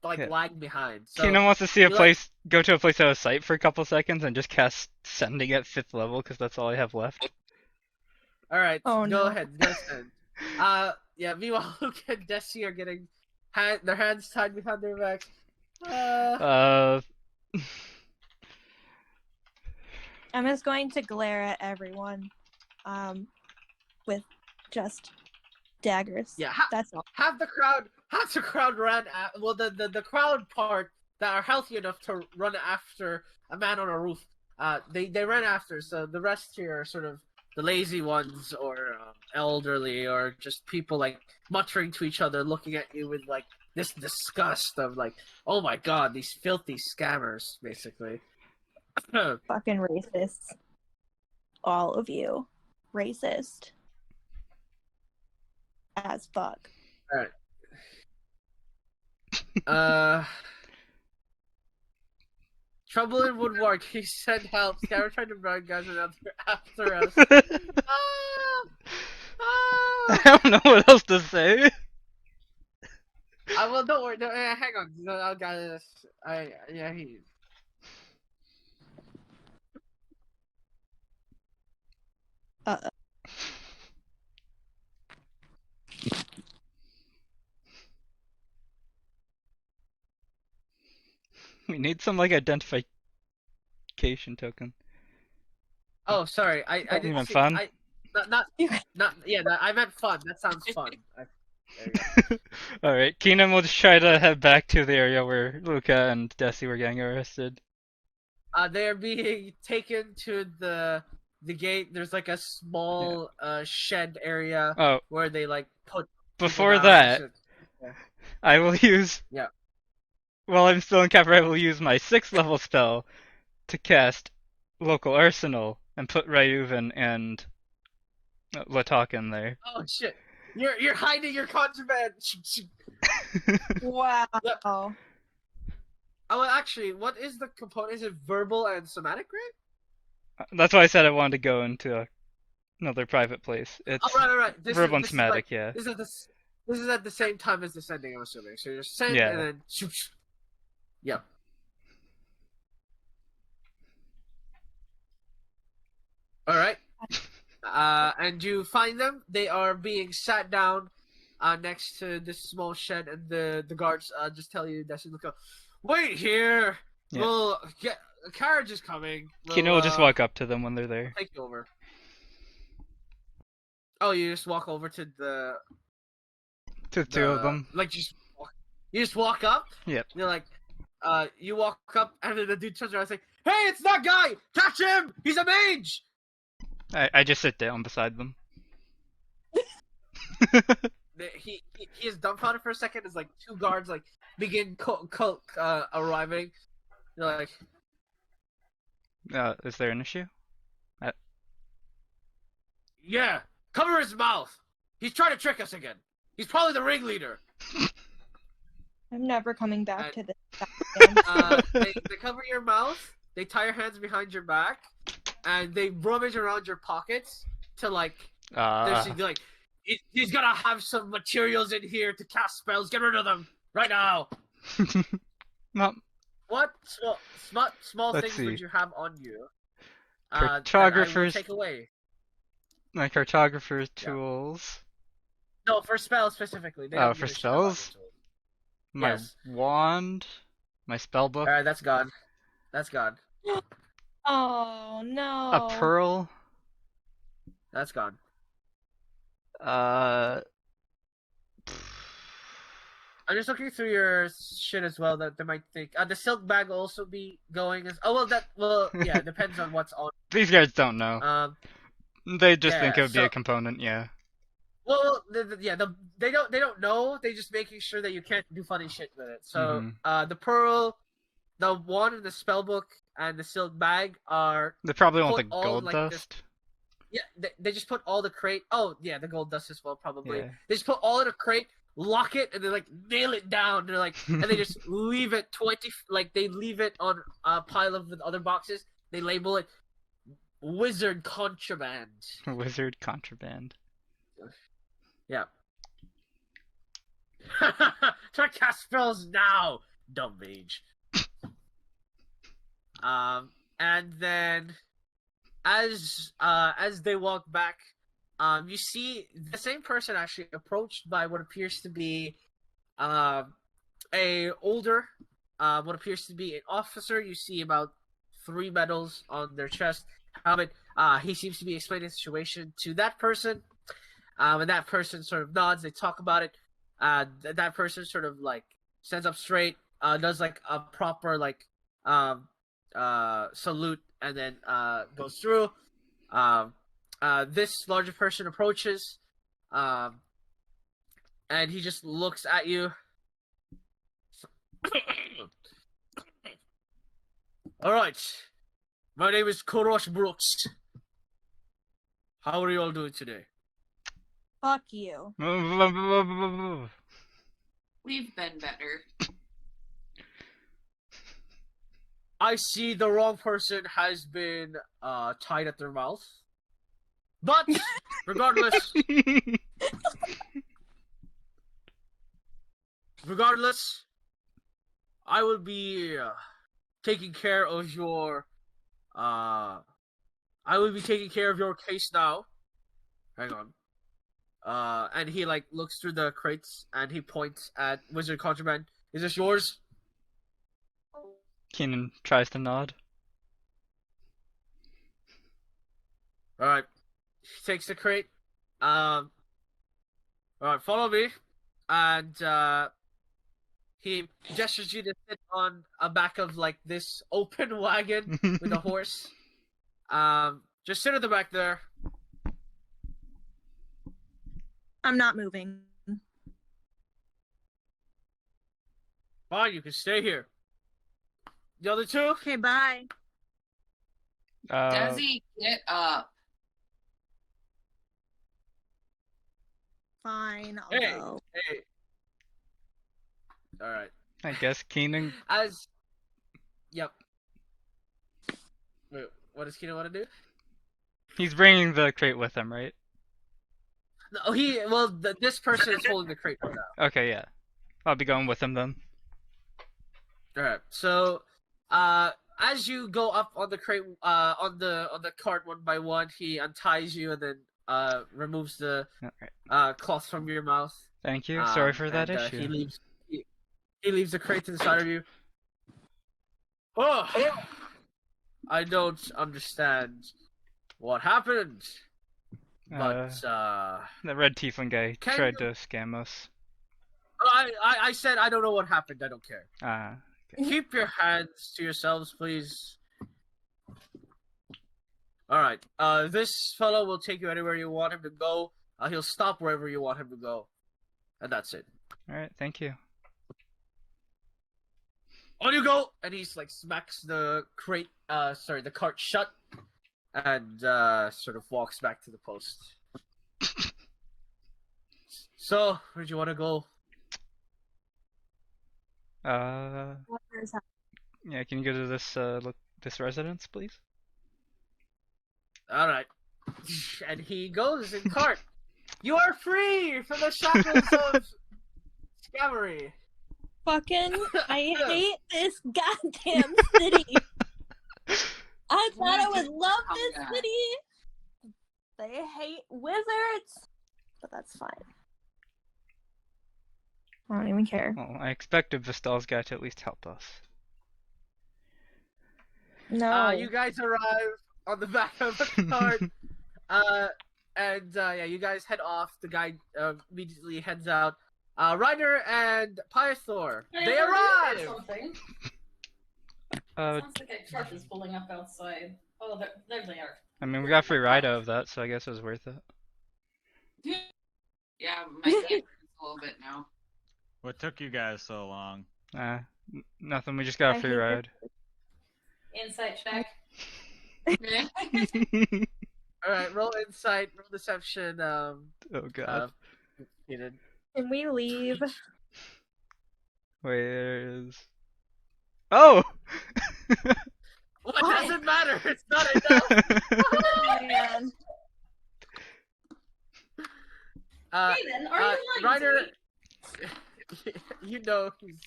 Yeah. lag behind. So Kino wants to see a you place, go to a place out of sight for a couple seconds, and just cast Sending at 5th level because that's all I have left. all right, Oh, go no. ahead, go send. Yeah. Meanwhile, Luke and Desi are getting their hands tied behind their backs. I'm just going to glare at everyone, with just daggers. Yeah. That's all. Half the crowd ran. Well, the crowd part that are healthy enough to run after a man on a roof. They ran after. So the rest here are sort of the lazy ones, or elderly, or just people like muttering to each other, looking at you with like this disgust of like, oh my god, these filthy scammers, basically. Fucking racist. All of you. Racist. As fuck. Trouble in Woodward. He sent help. Scammer tried to run guys after us. I don't know what else to say. Well, don't worry. Hang on. I got this. He. We need some like identification token. Oh, sorry. I You didn't meant see. fun? I meant fun. That sounds fun. There you go. Alright, Keenan will just try to head back to the area where Luca and Desi were getting arrested. They're being taken to the gate. There's like a small shed area Oh, where they like put. before people down. that, I will use. Yeah. While I'm still in cover, I will use my 6th level spell to cast Local Arsenal and put Ryuven and Latok in there. Oh shit! You're hiding your contraband. Wow. Yep. Oh, well, actually, what is the component? Is it verbal and somatic, right? That's why I said I wanted to go into another private place. It's right. verbal and somatic, yeah. This is at the same time as the sending, I'm assuming. So you're send Yeah. and then shoosh. Yep. All right. And you find them. They are being sat down next to this small shed, and the guards just tell you that look up. Wait here. Yeah. We'll get a carriage is coming. Kino will just walk up to them when they're there. Take you over. Oh, you just walk over to the Two of them. Like you just walk up. Yep. You're like, you walk up, and then the dude turns around and says, "Hey, it's that guy! Catch him! He's a mage!" I just sit down beside them. He is dumbfounded for a second as like two guards like begin arriving. You're like, Is there an issue? yeah, cover his mouth. He's trying to trick us again. He's probably the ringleader. I'm never coming back to this. They cover your mouth. They tie your hands behind your back, and they rummage around your pockets to like. Like, he's gonna have some materials in here to cast spells. Get rid of them right now. Not What small Let's things see. would you have on you? That I will Cartographer's take away. my cartographer's tools. No, for spells specifically. They Oh, don't for give a shit about your spells? tools. My Yes. wand, my spell book, All right, that's gone. That's gone. Oh no. a pearl, That's gone. Uh, I'm just looking through your shit as well. That they might think the silk bag will also be going as. Oh well, yeah, it depends on what's on. these guys don't know. They just think it Yeah, would be a component, yeah. Well, they don't know. They just making sure that you can't do funny shit with it. So, the pearl, the wand, and the spell book, and the silk bag are. They probably want put the all, gold like, this- dust. Yeah, they just put all the crate. Oh, yeah, the gold dust as well, probably. Yeah. They just put all in a crate, lock it, and then like nail it down. They're like, and they just leave it 20. Like they leave it on a pile of other boxes. They label it wizard contraband. Wizard contraband. Yeah. Try cast spells now, dumb mage. And then as they walk back, you see the same person actually approached by what appears to be a older, what appears to be an officer. You see about 3 medals on their chest, helmet. He seems to be explaining the situation to that person. And that person sort of nods. They talk about it. That person sort of like stands up straight, does like a proper like salute, and then goes through. This larger person approaches, and he just looks at you. All right, my name is Korosh Brooks. How are you all doing today? Fuck you. We've been better. I see the wrong person has been tied at their mouth. But regardless, I will be taking care of your case now. Hang on. And he like looks through the crates and he points at wizard contraband. Is this yours? Keenan tries to nod. All right. He takes the crate. All right, follow me, and he gestures you to sit on a back of like this open wagon with a horse. Just sit at the back there. I'm not moving. Fine, you can stay here. The other two? Okay, bye. Desi, get up. Fine, I'll Hey, go. hey. All right. I guess Keenan. Yep. Wait, what does Keenan want to do? He's bringing the crate with him, right? No, this person is holding the crate right now. Okay, yeah. I'll be going with him then. All right. So, as you go up on the crate, on the cart one by one, he unties you and then removes the cloth from your mouth. Thank you. Sorry for that and, issue. He leaves the crate to the side of you. Oh, I don't understand what happened. But the red tiefling guy can tried you- to scam us. I said I don't know what happened. I don't care. Okay. Keep your hands to yourselves, please. All right. This fellow will take you anywhere you want him to go. He'll stop wherever you want him to go, and that's it. All right. Thank you. On you go! And he's like smacks the the cart shut, and sort of walks back to the post. So, where'd you want to go? Yeah. Can you go to this residence, please? All right. And he goes in cart. You are free from the shackles of scammery. Fucking, I hate this goddamn city. I thought I would love this city. They hate wizards, but that's fine. I don't even care. Well, I expected Vistal's guy to at least help us. No. You guys arrive on the back of a cart. And yeah, you guys head off. The guy immediately heads out. Ryder and Pythor, Hey, they Edward, do you hear arrive. something? Sounds like a truck is pulling up outside. Oh, there they are. I mean, we got free ride out of that, so I guess it was worth it. Yeah, my hand hurts a little bit now. What took you guys so long? Nothing. We just got a I free hate ride. Insight check. All right, roll insight, roll deception. Oh god. Eden. Can we leave? Where is? Oh! What does it matter? It's not enough. Oh, man. Hey then, are you lying to Ryder, me? you know he's.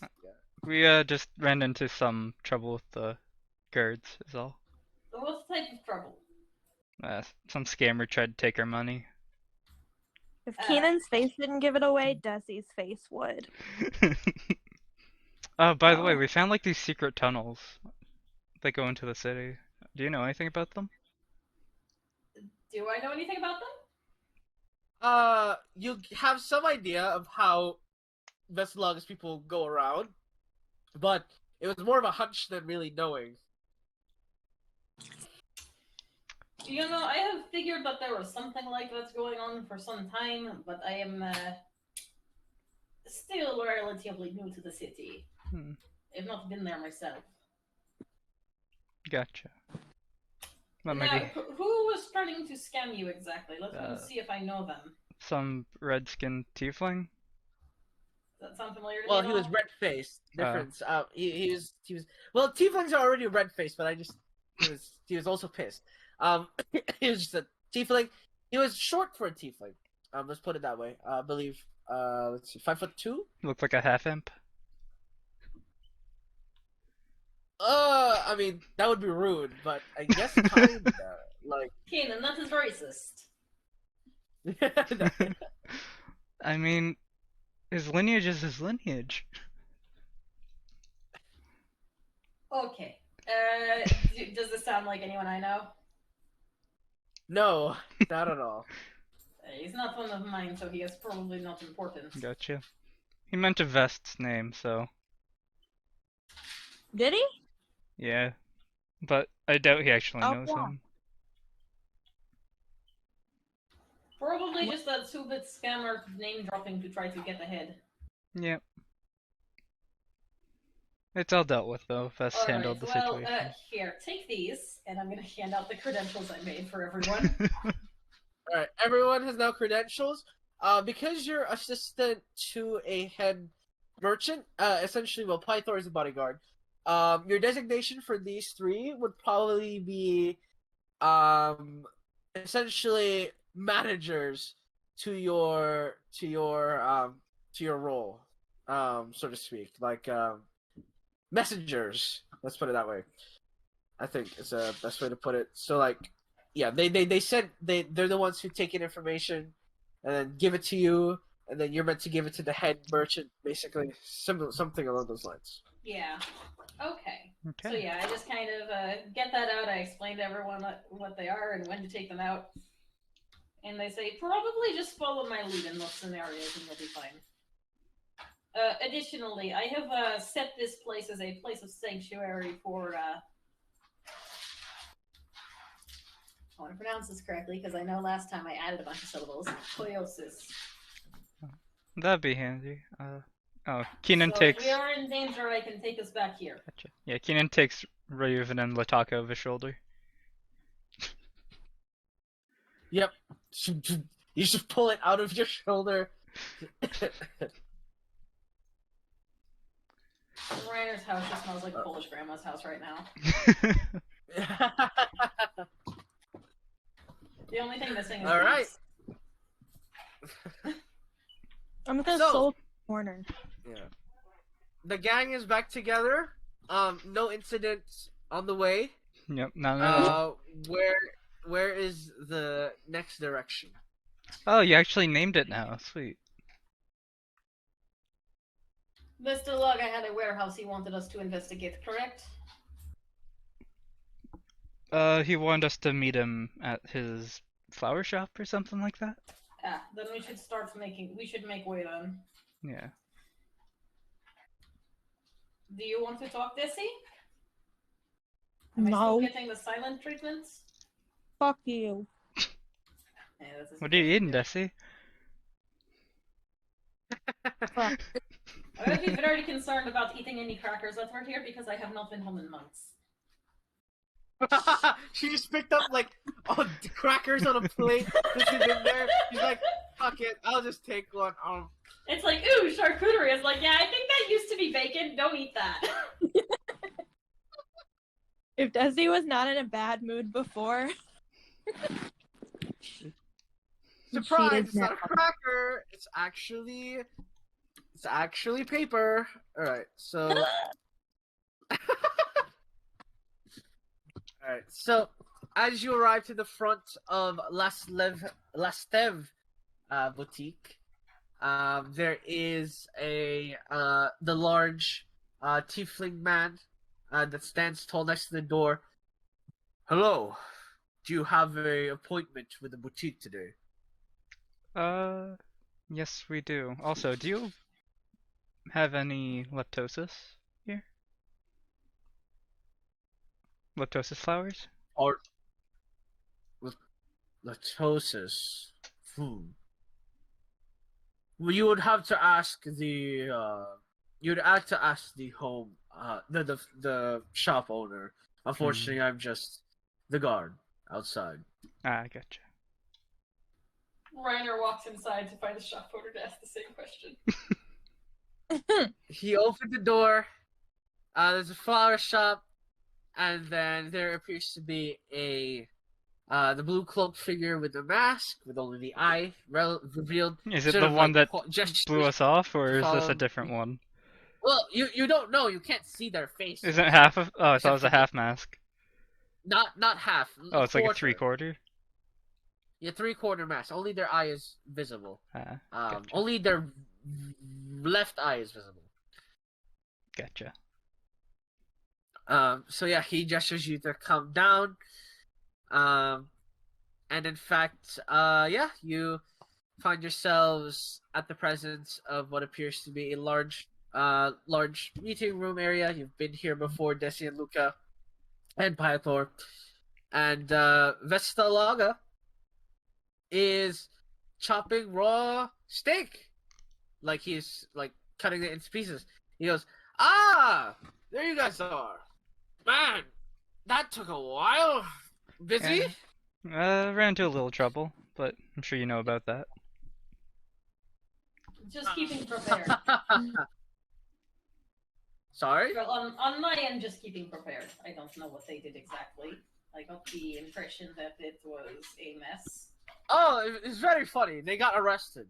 We just ran into some trouble with the guards, is all. What type of trouble? Some scammer tried to take our money. If Keenan's face didn't give it away, Desi's face would. Oh, by the way, we found like these secret tunnels that go into the city. Do you know anything about them? Do I know anything about them? You have some idea of how Vesselog's people go around, but it was more of a hunch than really knowing. You know, I have figured that there was something like that's going on for some time, but I am still relatively new to the city. I've not been there myself. Gotcha. Well, Now, maybe who was trying to scam you exactly? Let me see if I know them. some red-skinned tiefling? Does that sound familiar to Well, you he at was all? red-faced. Difference. He was. Well, tieflings are already red-faced, but he was also pissed. He was just a tiefling. He was short for a tiefling. Let's put it that way. I believe. Let's see, 5'2". Looked like a half-imp. I mean that would be rude, but I guess kinda like. Kanan, that is racist. I mean, his lineage is his lineage. Okay. Does this sound like anyone I know? No, not at all. He's not one of mine, so he is probably not important. Gotcha. He meant a Vest's name, so Did he? yeah. But I doubt he actually Oh, knows yeah. him. Probably just that two-bit scammer name dropping to try to get ahead. Yep. It's all dealt with though. Vest handled the well, situation. here, take these, and I'm gonna hand out the credentials I made for everyone. Alright, everyone has now credentials. Because you're assistant to a head merchant, essentially, well, Pythor is a bodyguard. Your designation for these three would probably be, essentially managers to your role, so to speak, like messengers. Let's put it that way. I think is the best way to put it. So like, yeah, they said they're the ones who take in information and then give it to you, and then you're meant to give it to the head merchant, basically, something along those lines. Yeah. Okay. Okay. So yeah, I just kind of get that out. I explain to everyone what they are and when to take them out. And they say, probably just follow my lead in those scenarios and you'll be fine. Additionally, I have set this place as a place of sanctuary for I want to pronounce this correctly because I know last time I added a bunch of syllables. Koiosis. That'd be handy. Oh, Keenan So takes. if we are in danger, I can take us back here. Gotcha. Yeah, Keenan takes Ryuven and Lataka over his shoulder. Yep. You should pull it out of your shoulder. Reiner's house just smells like Polish grandma's house right now. The only thing missing is All right. I'm gonna So- soul corner. Yeah. The gang is back together. No incidents on the way. Yep, not at all. Where is the next direction? Oh, you actually named it now. Sweet. Mr. Lug, I had a warehouse he wanted us to investigate, correct? He wanted us to meet him at his flower shop or something like that? Yeah, then we should make way then. Yeah. Do you want to talk, Desi? Am I No. still getting the silent treatments? Fuck you. Yeah, this is What are you eating, good. Desi? Fuck. I would be very concerned about eating any crackers that were here because I have not been home in months. She just picked up like the crackers on a plate that's been there. She's like, "Fuck it, I'll just take one." It's like, ooh, charcuterie. It's like, yeah, I think that used to be bacon. Don't eat that. If Desi was not in a bad mood before. Surprise! It's not a cracker. It's actually paper. All right, so. Alright, so as you arrive to the front of Lastev boutique, there is the large tiefling man that stands tall next to the door. Hello, do you have a appointment with the boutique today? Yes, we do. Also, do you have any leptosis here? Leptosis flowers? Or latosis? Well, you would have to ask you'd have to ask the home the shop owner. Unfortunately, I'm just the guard outside. Ah, I gotcha. Reiner walks inside to find the shop owner to ask the same question. He opened the door. There's a flower shop, and then there appears to be the blue cloaked figure with the mask, with only the eye revealed. Is it sort the of one like that gestures blew us off, or to is this follow a different me. one? Well, you don't know. You can't see their face. Isn't it half of? Oh, I thought it was a half mask. Not half. Oh, it's like a quarter. 3/4. Yeah, 3/4 mask. Only their eye is visible. Ah, gotcha. Only their left eye is visible. Gotcha. So yeah, he gestures you to come down. And in fact, yeah, you find yourselves at the presence of what appears to be a large meeting room area. You've been here before, Desi and Luca, and Pythor, and Vestalaga is chopping raw steak, like he's like cutting it into pieces. He goes, "Ah, there you guys are, man. That took a while. Busy?" Ran into a little trouble, but I'm sure you know about that. Just keeping prepared. Sorry? Well, on my end, just keeping prepared. I don't know what they did exactly. I got the impression that it was a mess. Oh, it's very funny. They got arrested.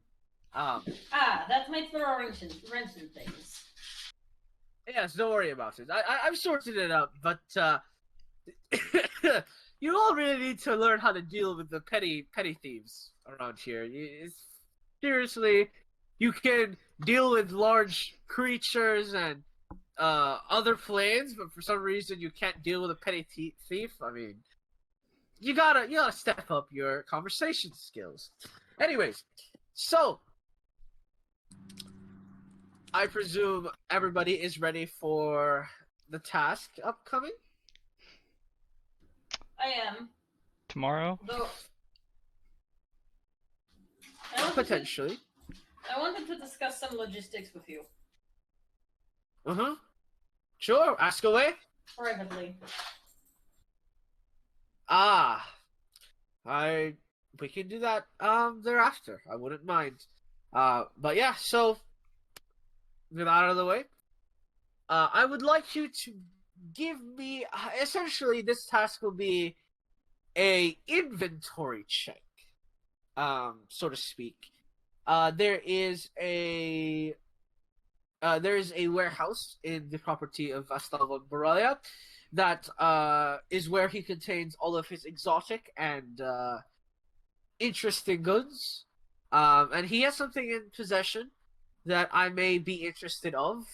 That might throw a wrench in things. Yes, don't worry about it. I've sorted it out, but you all really need to learn how to deal with the petty thieves around here. Seriously, you can deal with large creatures and other planes, but for some reason you can't deal with a petty thief. I mean, you gotta step up your conversation skills. Anyways, so I presume everybody is ready for the task upcoming. I am. Tomorrow? Though. Potentially. I wanted to discuss some logistics with you. Sure, ask away. Privately. We can do that thereafter. I wouldn't mind. But yeah, so get out of the way. I would like you to give me essentially this task will be a inventory check, so to speak. There is a warehouse in the property of Vastalva Borrelia that is where he contains all of his exotic and interesting goods. And he has something in possession that I may be interested of.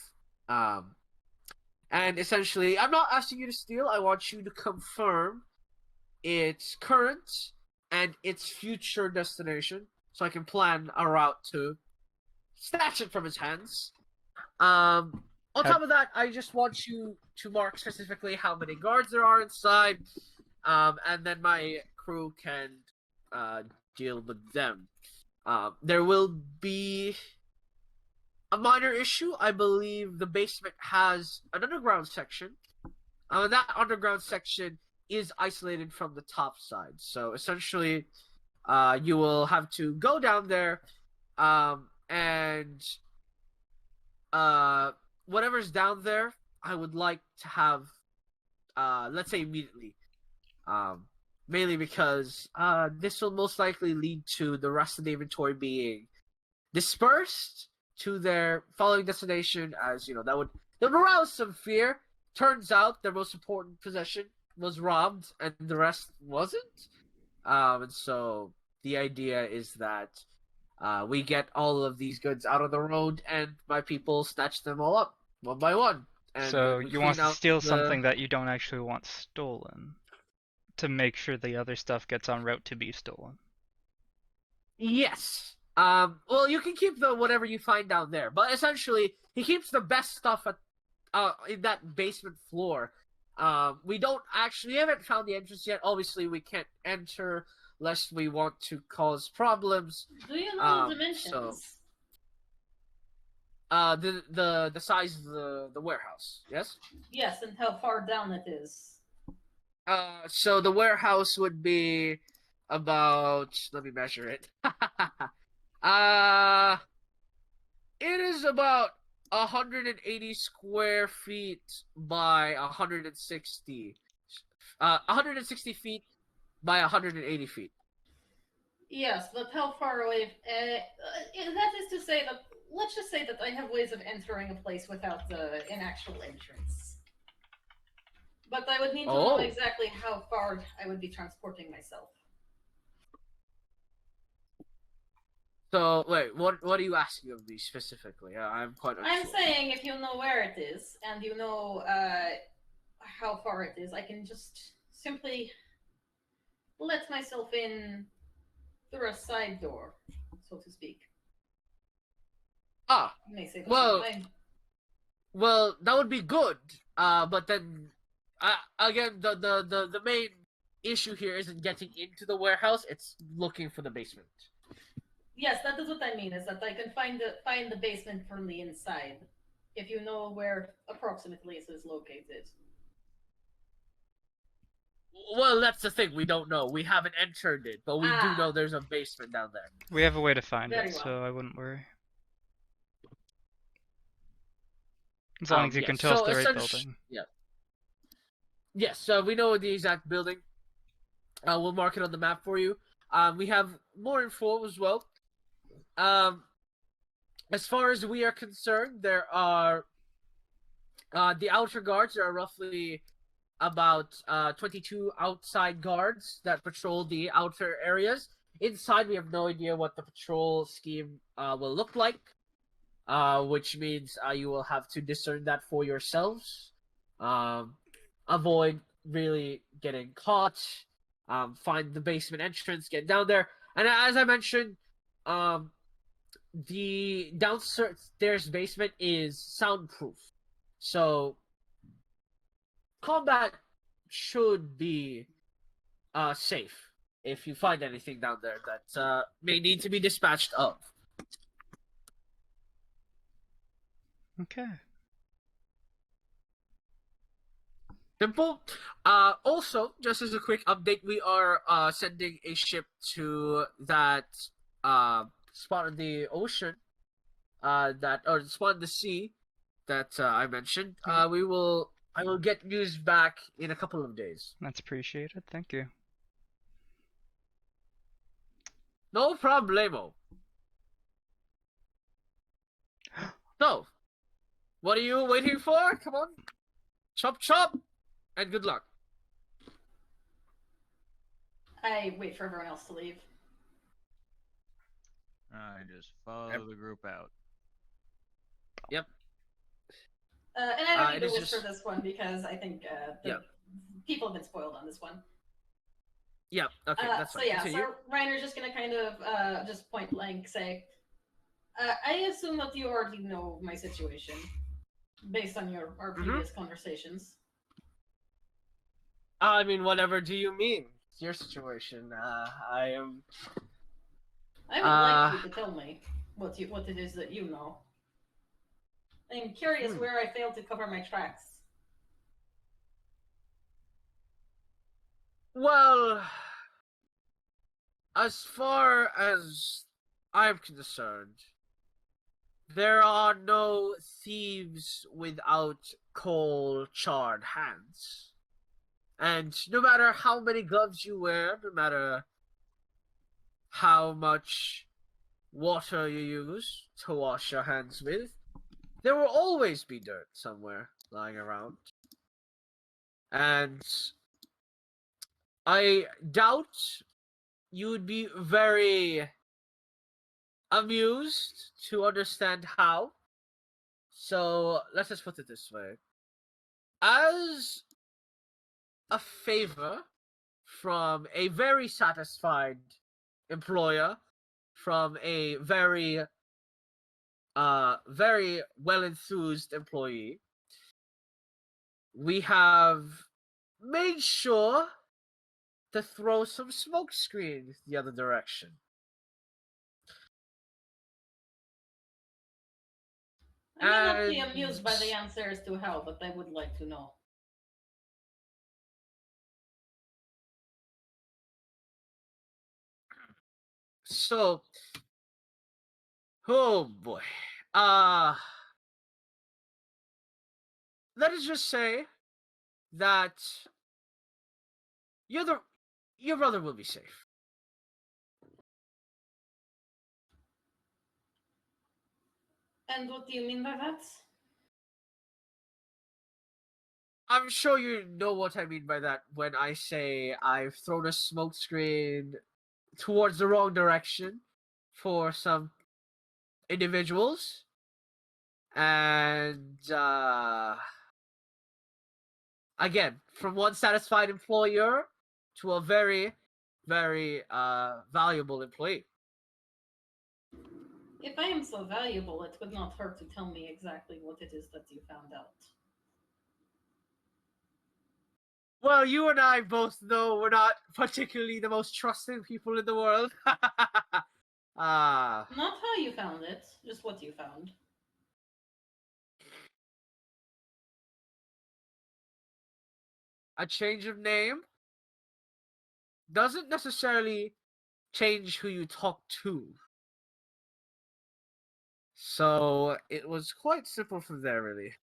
And essentially, I'm not asking you to steal. I want you to confirm its current and its future destination, so I can plan a route to snatch it from his hands. On top of that, I just want you to mark specifically how many guards there are inside, and then my crew can deal with them. There will be a minor issue. I believe the basement has an underground section. That underground section is isolated from the top side. So essentially, you will have to go down there, and whatever's down there, I would like to have, let's say immediately. Mainly because this will most likely lead to the rest of the inventory being dispersed to their following destination, as that would arouse some fear. Turns out their most important possession was robbed and the rest wasn't. And so the idea is that we get all of these goods out of the road and my people snatch them all up one by one. And So we you want clean to out steal the- something that you don't actually want stolen to make sure the other stuff gets en route to be stolen. Yes. Well, you can keep the whatever you find down there, but essentially, he keeps the best stuff at in that basement floor. We haven't found the entrance yet. Obviously, we can't enter lest we want to cause problems. Do you know the So- dimensions? The size of the warehouse. Yes. Yes, and how far down it is. So the warehouse would be about. Let me measure it. It is about 180 square feet by 160. 160 feet by 180 feet. Yes, but how far away? That is to say that. Let's just say that I have ways of entering a place without an actual entrance. But I would need to know Oh. exactly how far I would be transporting myself. So wait, what are you asking of me specifically? I'm quite unsure. I'm saying if you know where it is and you know how far it is, I can just simply let myself in through a side door, so to speak. It may save us some time. Well, that would be good. But then, again, the main issue here isn't getting into the warehouse; it's looking for the basement. Yes, that is what I mean. Is that I can find the basement from the inside, if you know where approximately it is located. Well, that's the thing. We don't know. We haven't entered it, but we do know there's a basement down there. We have a way to find Very it, well. so I wouldn't worry. As long as you yes. can tell us So the right essentially- building. Yeah. Yes, so we know the exact building. We'll mark it on the map for you. We have more info as well. As far as we are concerned, there are the outer guards. There are roughly about 22 outside guards that patrol the outer areas. Inside, we have no idea what the patrol scheme will look like, which means you will have to discern that for yourselves. Avoid really getting caught. Find the basement entrance, get down there, and as I mentioned, the downstairs basement is soundproof, so combat should be safe if you find anything down there that may need to be dispatched of. Okay. Simple. Also, just as a quick update, we are sending a ship to that spot in the ocean, spot in the sea that I mentioned. I will get news back in a couple of days. That's appreciated. Thank you. No problemo. So, what are you waiting for? Come on, chop chop, and good luck. I wait for everyone else to leave. I just follow the group out. Yep. And I don't need it to is whisper just- this one because I think Yeah. people have been spoiled on this one. Yeah. Okay, that's So fine. yeah, Continue. so Reiner's just gonna kind of just point blank say, I assume that you already know my situation based on our previous conversations. I mean, whatever do you mean? It's your situation. I am. I would like you to tell me what it is that you know. I'm curious where I failed to cover my tracks. Well, as far as I'm concerned, there are no thieves without coal-charred hands. And no matter how many gloves you wear, no matter how much water you use to wash your hands with, there will always be dirt somewhere lying around. And I doubt you would be very amused to understand how. So let's just put it this way. As a favor from a very satisfied employer, from a very very well enthused employee, we have made sure to throw some smoke screens the other direction. I may not be amused by the answer as to how, but I would like to know. So, oh boy. Let us just say that your brother will be safe. And what do you mean by that? I'm sure you know what I mean by that when I say I've thrown a smoke screen towards the wrong direction for some individuals. And again, from one satisfied employer to a very, very valuable employee. If I am so valuable, it would not hurt to tell me exactly what it is that you found out. Well, you and I both know we're not particularly the most trusting people in the world. Not how you found it, just what you found. A change of name doesn't necessarily change who you talk to. So it was quite simple from there, really.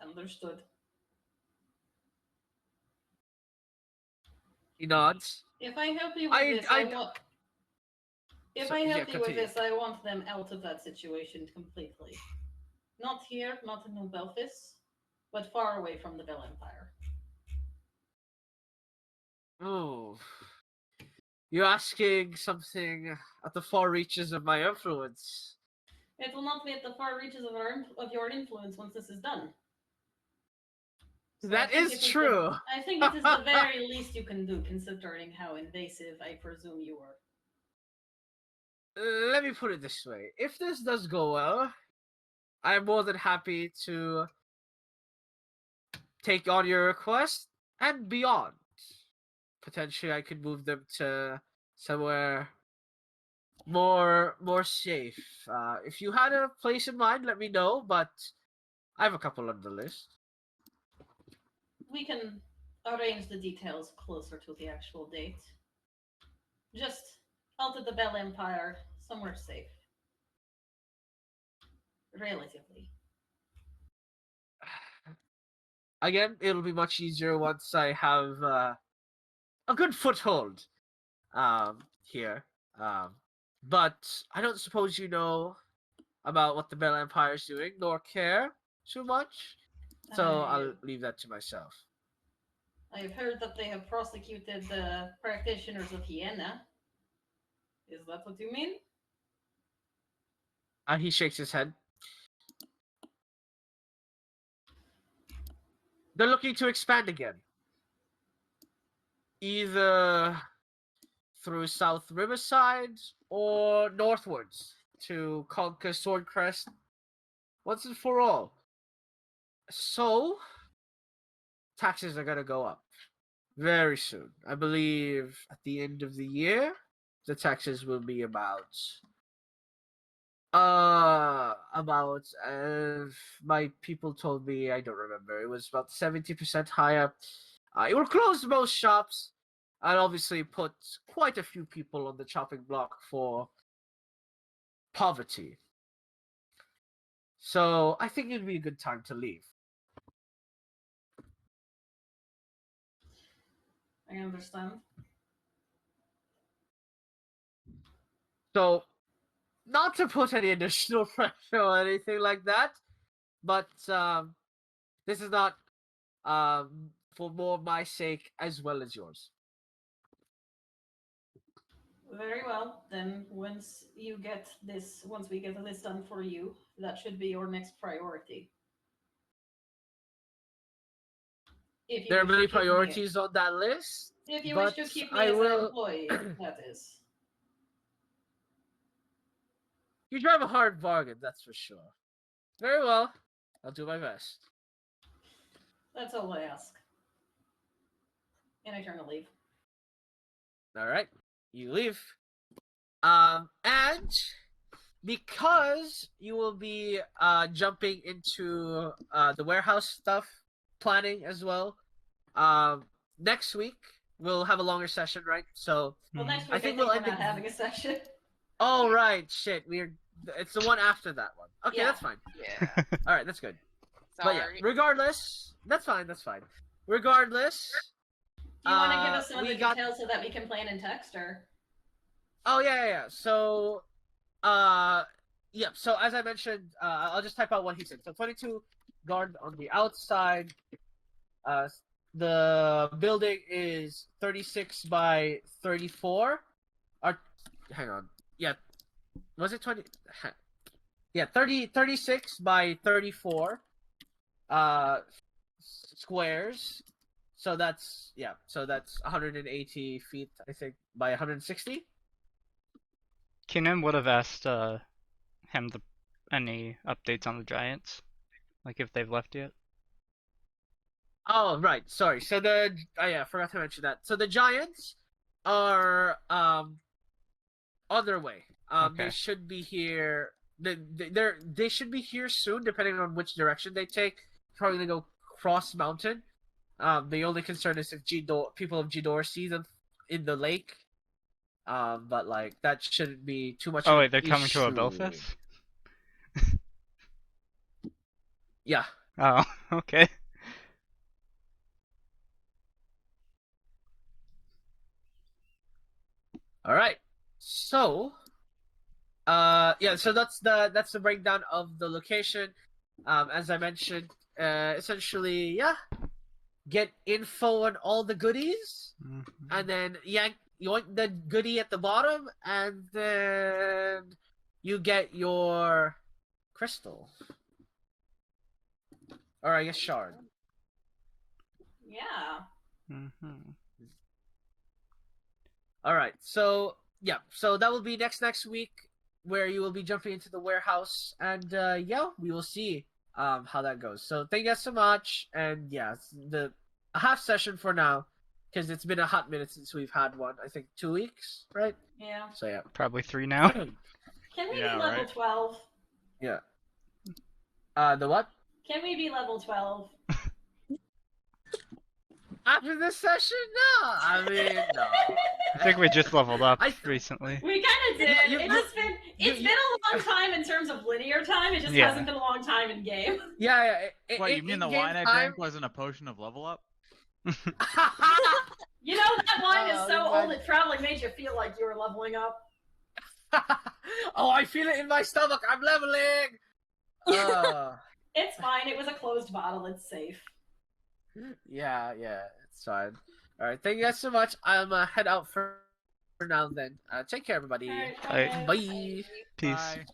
Understood. He nods. If I help you with this, I want. If So- I yeah, help you with continue. this, I want them out of that situation completely. Not here, not in New Belfast, but far away from the Bell Empire. Oh. You're asking something at the far reaches of my influence. It will not be at the far reaches of your influence once this is done. So That is true. I think it is the very least you can do, considering how invasive I presume you were. Let me put it this way. If this does go well, I'm more than happy to take on your request and beyond. Potentially I could move them to somewhere more safe. If you had a place in mind, let me know, but I have a couple on the list. We can arrange the details closer to the actual date. Just out of the Bell Empire, somewhere safe. Relatively. Again, it'll be much easier once I have a good foothold here. But I don't suppose you know about what the Bell Empire is doing, nor care too much. So I'll leave that to myself. I have heard that they have prosecuted the practitioners of Hyena. Is that what you mean? He shakes his head. they're looking to expand again. Either through South Riverside or northwards to conquer Swordcrest once and for all. So, taxes are gonna go up very soon. I believe at the end of the year, the taxes will be about my people told me, I don't remember, it was about 70% higher. It will close most shops and obviously put quite a few people on the chopping block for poverty. So I think it'd be a good time to leave. I understand. So, not to put any additional pressure or anything like that, but this is not for more my sake as well as yours. Very well. Then once we get this done for you, that should be your next priority. If you There are wish to many keep me- priorities on that list. If you but wish to keep me I as will- an employee, that is. You drive a hard bargain, that's for sure. Very well. I'll do my best. That's all I ask. And I turn to leave. Alright. You leave. And because you will be jumping into the warehouse stuff planning as well, next week we'll have a longer session, right? So Well, next week I I think think we'll we're end not it- having a session. oh right, shit. It's the one after that one. Okay, Yeah. that's fine. Yeah. Alright, that's good. But yeah, Sorry. regardless, that's fine. Regardless, Do you want to give us some of we the got- details so that we can plan in text, or? oh yeah. So, yeah. So as I mentioned, I'll just type out what he said. So 22 guard on the outside. The building is 36 by 34. Or, hang on. Yeah, was it 20? Yeah, 36 by 34. Squares. So that's 180 feet, I think, by 160. Keenan would have asked him any updates on the Giants, like if they've left yet. Oh right, sorry. So I forgot to mention that. So the Giants are on their way. Okay. They should be here. They should be here soon, depending on which direction they take. Probably gonna go cross mountain. The only concern is if people of G-Door see them in the lake. But like that shouldn't be too much. Oh of wait, an they're coming to issue. Abilphis? Yeah. Oh, okay. All right. So, yeah. So that's the breakdown of the location. As I mentioned, essentially, yeah. Get info on all the goodies, Mhm. and then yoink the goodie at the bottom, and then you get your crystal, or I guess shard. Yeah. Mhm. All right. So yeah. So that will be next week, where you will be jumping into the warehouse, and yeah, we will see how that goes. So thank you guys so much, and yeah, it's a half session for now, because it's been a hot minute since we've had one. I think 2 weeks, right? Yeah. So yeah. Probably 3 now. Can we Yeah, be level right. 12? Yeah. The what? Can we be level 12? After this session? No. I mean, no. I think we just leveled up I- recently. We kind of did. You- It's been a long time in terms of linear time. It just Yeah. hasn't been a long time in game. Yeah. What, you mean the wine I drank wasn't a potion of level up? You know, that wine is Oh, so man. old it probably made you feel like you were leveling up. Oh, I feel it in my stomach. I'm leveling. It's fine. It was a closed bottle. It's safe. Yeah, it's fine. All right, thank you guys so much. I'm head out for now. Then take care, everybody. Alright, Alright. Bye. Peace. Bye.